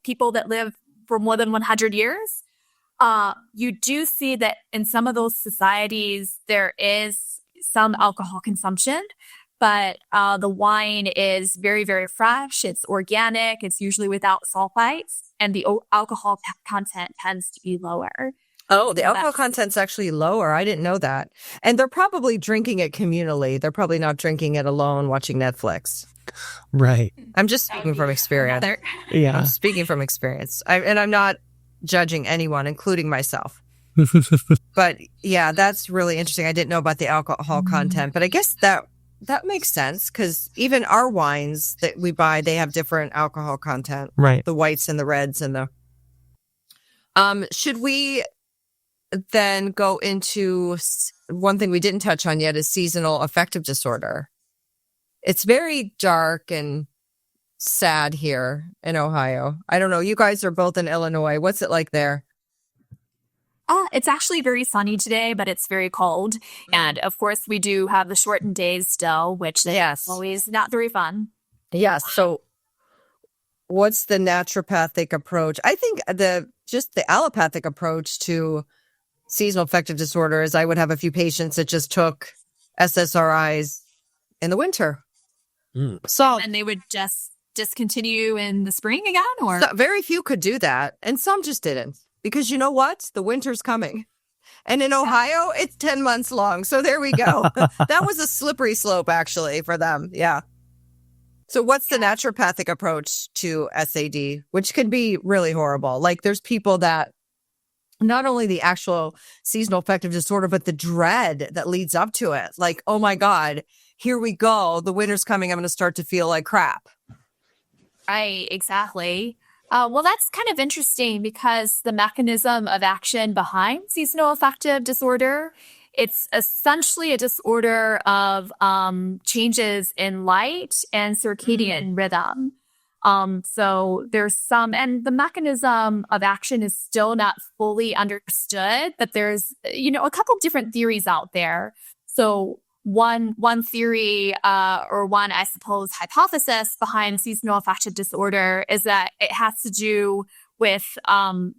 people that live for more than 100 years, you do see that in some of those societies, there is some alcohol consumption. But the wine is very, very fresh. It's organic. It's usually without sulfites. And the alcohol content tends to be lower. Oh, the alcohol content's actually lower. I didn't know that. And they're probably drinking it communally. They're probably not drinking it alone watching Netflix. Right. I'm just speaking from experience. Yeah. I'm speaking from experience. And I'm not judging anyone, including myself. But yeah, that's really interesting. I didn't know about the alcohol content, but I guess that that makes sense because even our wines that we buy, they have different alcohol content, Right. the whites and the reds and the. Should we then go into one thing we didn't touch on yet is seasonal affective disorder. It's very dark and sad here in Ohio. I don't know. You guys are both in Illinois. What's it like there? It's actually very sunny today, but it's very cold. And of course, we do have the shortened days still, which is always not very fun. Yes. So what's the naturopathic approach? I think the allopathic approach to seasonal affective disorder is I would have a few patients that just took SSRIs in the winter. So, and they would just discontinue in the spring again, or very few could do that. And some just didn't. Because you know what? The winter's coming. And in Ohio, it's 10 months long. So there we go. That was a slippery slope, actually, for them. Yeah. So what's the naturopathic approach to SAD, which can be really horrible? Like there's people that not only the actual seasonal affective disorder, but the dread that leads up to it. Like, oh my God, here we go. The winter's coming. I'm going to start to feel like crap. Right, exactly. Well, that's kind of interesting because the mechanism of action behind seasonal affective disorder, it's essentially a disorder of changes in light and circadian rhythm. So there's some, and the mechanism of action is still not fully understood, but there's, a couple different theories out there. So one theory, or one, I suppose, hypothesis behind seasonal affective disorder is that it has to do with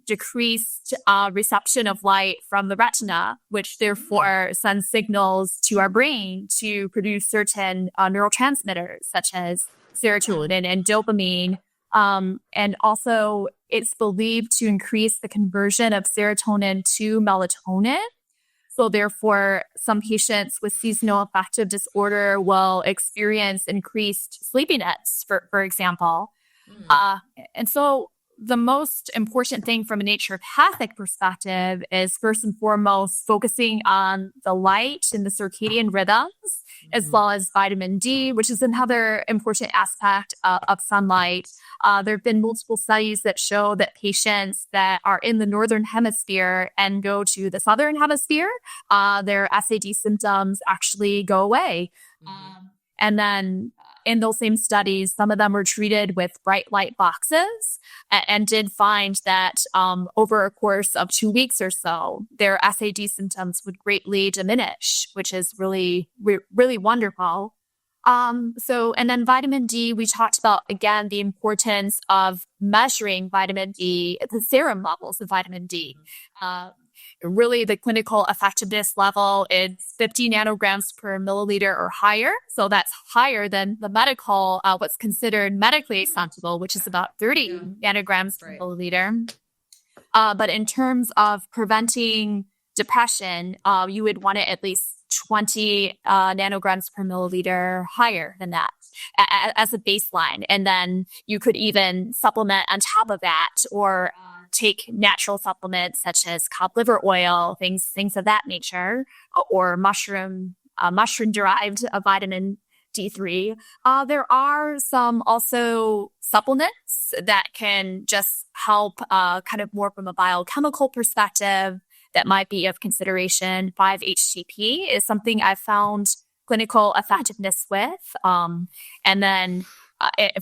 decreased reception of light from the retina, which therefore sends signals to our brain to produce certain neurotransmitters such as serotonin and dopamine. And also, it's believed to increase the conversion of serotonin to melatonin. So therefore, some patients with seasonal affective disorder will experience increased sleepiness, for example. And so the most important thing from a naturopathic perspective is first and foremost focusing on the light and the circadian rhythms, as well as vitamin D, which is another important aspect of sunlight. There have been multiple studies that show that patients that are in the northern hemisphere and go to the southern hemisphere, their SAD symptoms actually go away. And then in those same studies, some of them were treated with bright light boxes and did find that over a course of 2 weeks or so, their SAD symptoms would greatly diminish, which is really, really wonderful. And then vitamin D, we talked about, again, the importance of measuring vitamin D, the serum levels of vitamin D. Really, the clinical effectiveness level is 50 nanograms per milliliter or higher. So that's higher than the medical, what's considered medically acceptable, which is about 30 nanograms per milliliter. But in terms of preventing depression, you would want it at least 20 nanograms per milliliter higher than that as a baseline. And then you could even supplement on top of that, or take natural supplements such as cod liver oil, things of that nature, or mushroom derived vitamin D3. There are some also supplements that can just help kind of more from a biochemical perspective that might be of consideration. 5-HTP is something I've found clinical effectiveness with. And then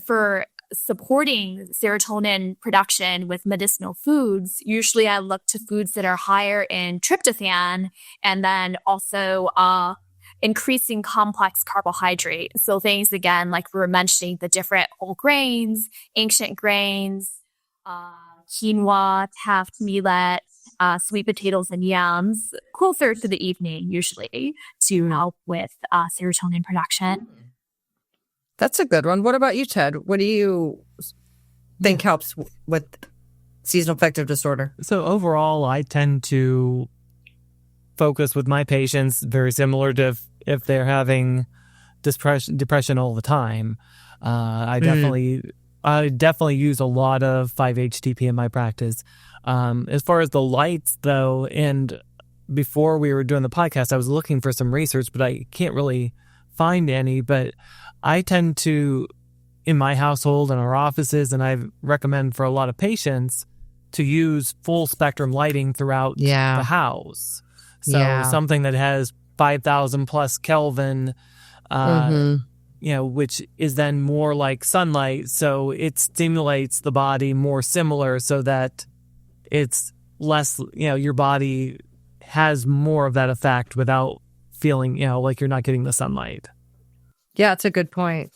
for supporting serotonin production with medicinal foods, usually I look to foods that are higher in tryptophan, and then also increasing complex carbohydrate. So things, again, like we were mentioning, the different whole grains, ancient grains, quinoa, taft millet, sweet potatoes and yams, closer to the evening usually, to help with serotonin production. That's a good one. What about you, Ted? What do you think helps with seasonal affective disorder? So overall, I tend to focus with my patients very similar to if they're having depression all the time. I definitely use a lot of 5-HTP in my practice. As far as the lights, though, and before we were doing the podcast, I was looking for some research, but I can't really find any, but I tend to, in my household and our offices, and I recommend for a lot of patients to use full spectrum lighting throughout the house. So something that has 5,000 plus Kelvin, which is then more like sunlight. So it stimulates the body more similar so that it's less, your body has more of that effect without feeling, like you're not getting the sunlight. Yeah, it's a good point.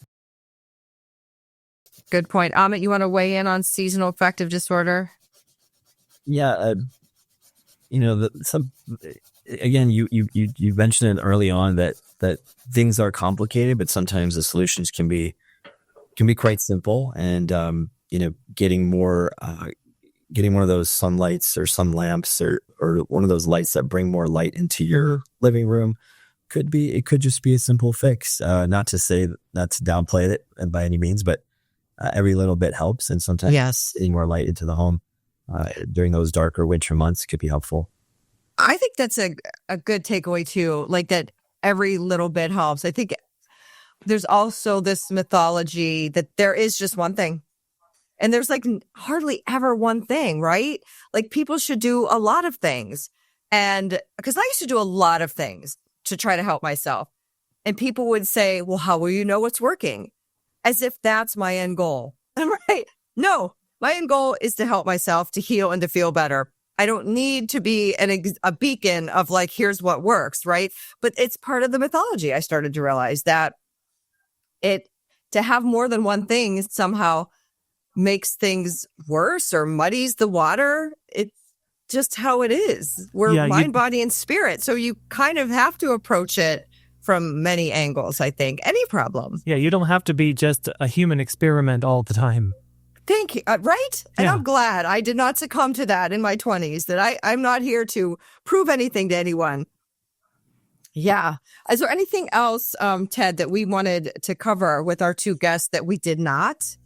Good point. Amit, you want to weigh in on seasonal affective disorder? Yeah. Again, you mentioned it early on that things are complicated, but sometimes the solutions can be quite simple. And getting one of those sunlights or sun lamps or one of those lights that bring more light into your living room could just be a simple fix. Not to downplay it by any means, but every little bit helps. And sometimes getting more light into the home during those darker winter months could be helpful. I think that's a good takeaway too, like that every little bit helps. I think there's also this mythology that there is just one thing. And there's like hardly ever one thing, right? Like people should do a lot of things. And because I used to do a lot of things to try to help myself. And people would say, well, how will you know what's working? As if that's my end goal. Right? No, my end goal is to help myself, to heal and to feel better. I don't need to be a beacon of like, here's what works, right? But it's part of the mythology. I started to realize that to have more than one thing somehow makes things worse or muddies the water. It's just how it is. We're mind, body, and spirit. So you kind of have to approach it from many angles, I think. Any problem. Yeah, you don't have to be just a human experiment all the time. Thank you. Right? And I'm glad I did not succumb to that in my 20s, that I'm not here to prove anything to anyone. Yeah. Is there anything else, Ted, that we wanted to cover with our two guests that we did not?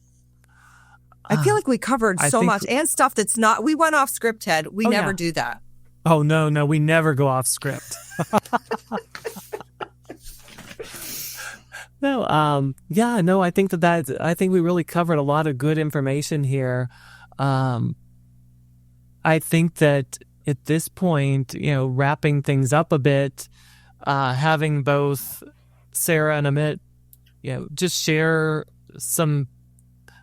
I feel like we covered so much and stuff that's not, we went off script, Ted. We never do that. Oh, no, we never go off script. No, I think I think we really covered a lot of good information here. I think that at this point, wrapping things up a bit, having both Sarah and Amit, just share some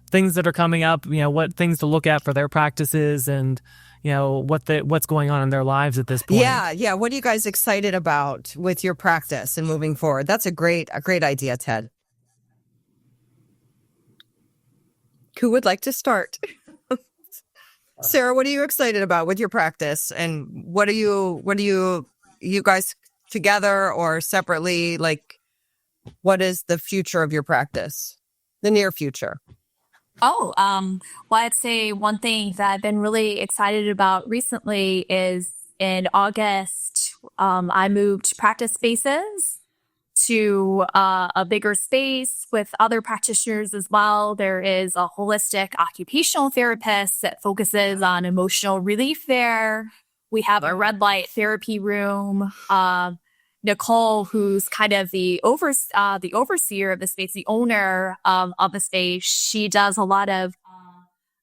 things that are coming up, what things to look at for their practices and, what's going on in their lives at this point. Yeah. What are you guys excited about with your practice and moving forward? That's a great idea, Ted. Who would like to start? Sarah, what are you excited about with your practice? And what are you guys together or separately? Like, what is the future of your practice? The near future? Well, I'd say one thing that I've been really excited about recently is in August, I moved practice spaces to a bigger space with other practitioners as well. There is a holistic occupational therapist that focuses on emotional relief there. We have a red light therapy room. Nicole, who's kind of the overseer of the space, the owner of the space, she does a lot of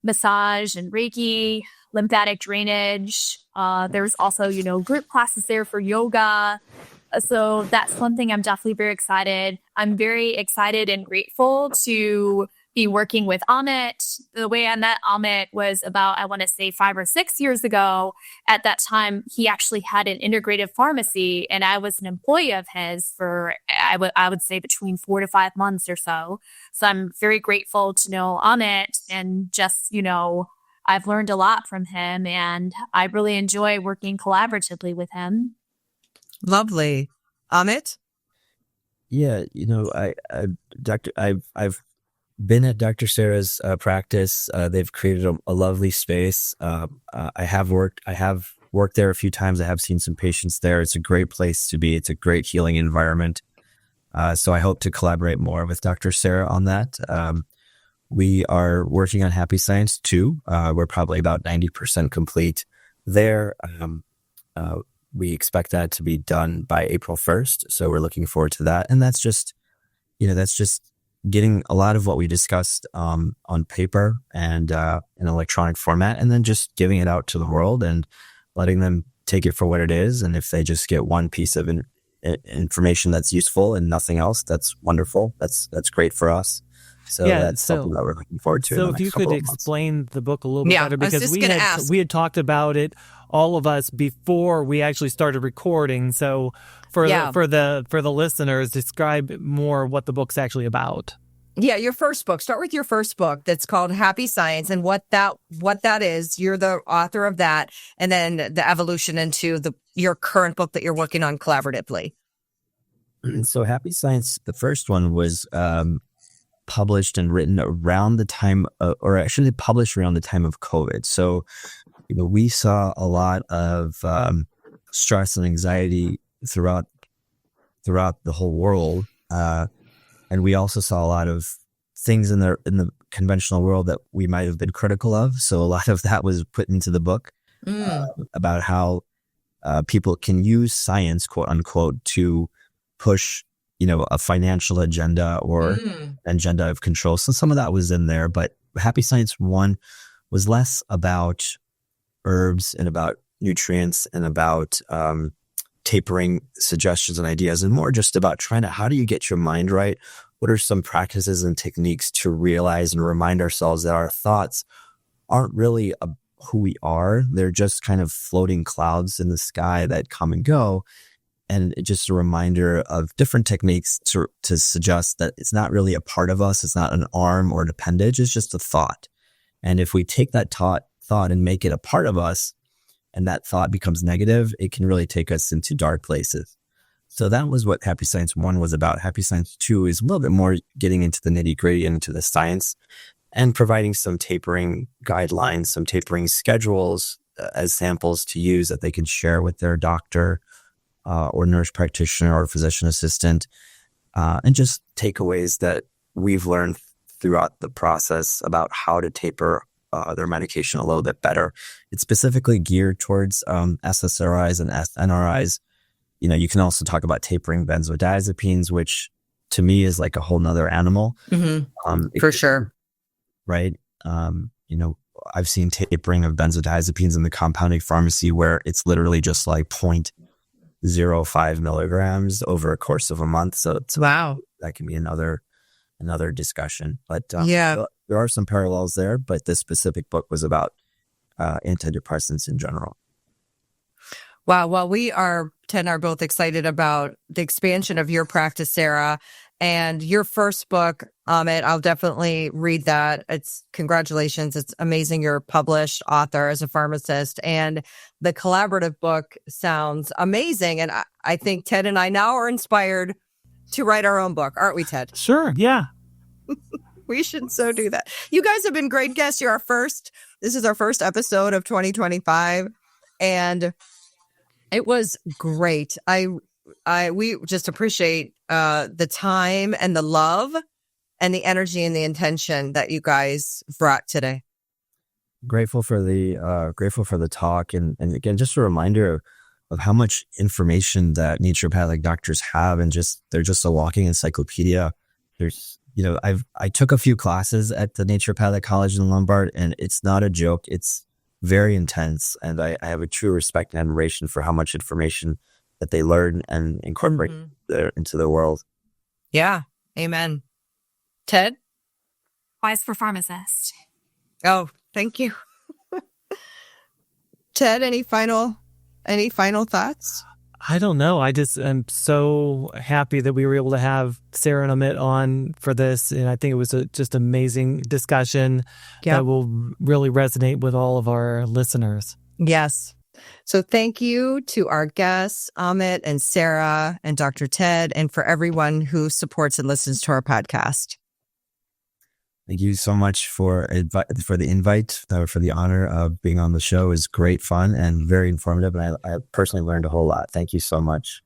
massage and Reiki, lymphatic drainage. There's also, group classes there for yoga. So that's one thing I'm definitely very excited. I'm very excited and grateful to be working with Amit. The way I met Amit was about, I want to say 5 or 6 years ago. At that time, he actually had an integrative pharmacy and I was an employee of his for, I would say between 4 to 5 months or so. So I'm very grateful to know Amit and just, I've learned a lot from him and I really enjoy working collaboratively with him. Lovely. Amit? Yeah, I've been at Dr. Sarah's practice. They've created a lovely space. I have worked there a few times. I have seen some patients there. It's a great place to be. It's a great healing environment. So I hope to collaborate more with Dr. Sarah on that. We are working on Happy Science 2. We're probably about 90% complete there. we expect that to be done by April 1st. So we're looking forward to that. And that's just getting a lot of what we discussed on paper and in electronic format, and then just giving it out to the world and letting them take it for what it is. And if they just get one piece of information that's useful and nothing else, that's wonderful. That's great for us. So that's something that we're looking forward to. So if you could explain the book a little bit better, because we had talked about it, all of us, before we actually started recording. So for the listeners, describe more what the book's actually about. Yeah, your first book. Start with your first book that's called Happy Science, and what that is. You're the author of that, and then the evolution into your current book that you're working on collaboratively. So Happy Science, the first one was published and written around the time, or actually published around the time of COVID. So, we saw a lot of stress and anxiety throughout the whole world. And we also saw a lot of things in the conventional world that we might have been critical of. So a lot of that was put into the book about how people can use science, quote unquote, to push, a financial agenda or agenda of control. So some of that was in there, but Happy Science 1 was less about herbs and about nutrients and about tapering suggestions and ideas, and more just about how do you get your mind right? What are some practices and techniques to realize and remind ourselves that our thoughts aren't really who we are? They're just kind of floating clouds in the sky that come and go. And just a reminder of different techniques to suggest that it's not really a part of us. It's not an arm or an appendage. It's just a thought. And if we take that thought and make it a part of us, and that thought becomes negative, it can really take us into dark places. So that was what Happy Science 1 was about. Happy Science 2 is a little bit more getting into the nitty-gritty and into the science, and providing some tapering guidelines, some tapering schedules as samples to use that they can share with their doctor or nurse practitioner or physician assistant, and just takeaways that we've learned throughout the process about how to taper their medication a little bit better. It's specifically geared towards SSRIs and NRIs. You can also talk about tapering benzodiazepines, which to me is like a whole nother animal. For sure. Right. I've seen tapering of benzodiazepines in the compounding pharmacy where it's literally just like 0.05 milligrams over a course of a month. So wow, that can be another discussion. But there are some parallels there, but this specific book was about antidepressants in general. Wow. Well, Ted and I are both excited about the expansion of your practice, Sarah, and your first book, Amit. I'll definitely read that. Congratulations. It's amazing. You're a published author as a pharmacist, and the collaborative book sounds amazing. And I think Ted and I now are inspired to write our own book. Aren't we, Ted? Sure. Yeah. We should so do that. You guys have been great guests. This is our first episode of 2025, and it was great. We just appreciate the time and the love and the energy and the intention that you guys brought today. Grateful for the talk, and again, just a reminder of how much information that naturopathic doctors have, and they're just a walking encyclopedia. There's I took a few classes at the Naturopathic College in Lombard, and it's not a joke. It's very intense, and I have a true respect and admiration for how much information that they learn and incorporate into the world. Yeah. Amen. Ted? Wise for pharmacist. Oh, thank you. Ted, any final thoughts? I don't know. I just am so happy that we were able to have Sarah and Amit on for this. And I think it was just amazing discussion that will really resonate with all of our listeners. Yes. So thank you to our guests, Amit and Sarah and Dr. Ted, and for everyone who supports and listens to our podcast. Thank you so much for the invite, for the honor of being on the show. It was great fun and very informative. And I personally learned a whole lot. Thank you so much.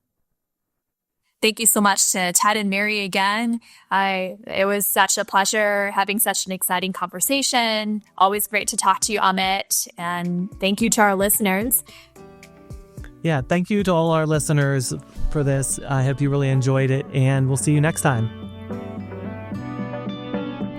Thank you so much to Ted and Mary again. It was such a pleasure having such an exciting conversation. Always great to talk to you, Amit. And thank you to our listeners. Yeah, thank you to all our listeners for this. I hope you really enjoyed it, and we'll see you next time.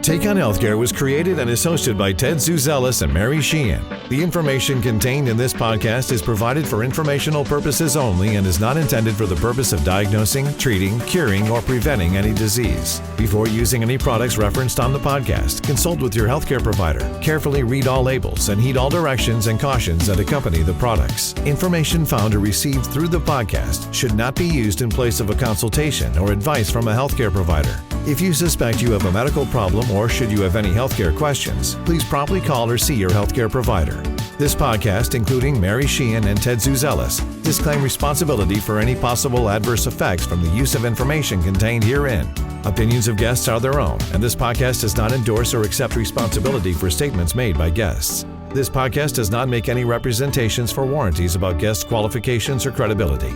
Take on Healthcare was created and is hosted by Ted Zuzelis and Mary Sheehan. The information contained in this podcast is provided for informational purposes only and is not intended for the purpose of diagnosing, treating, curing, or preventing any disease. Before using any products referenced on the podcast, consult with your healthcare provider. Carefully read all labels and heed all directions and cautions that accompany the products. Information found or received through the podcast should not be used in place of a consultation or advice from a healthcare provider. If you suspect you have a medical problem or should you have any healthcare questions, please promptly call or see your healthcare provider. This podcast, including Mary Sheehan and Ted Zuzelis, disclaim responsibility for any possible adverse effects from the use of information contained herein. Opinions of guests are their own, and this podcast does not endorse or accept responsibility for statements made by guests. This podcast does not make any representations for warranties about guest qualifications or credibility.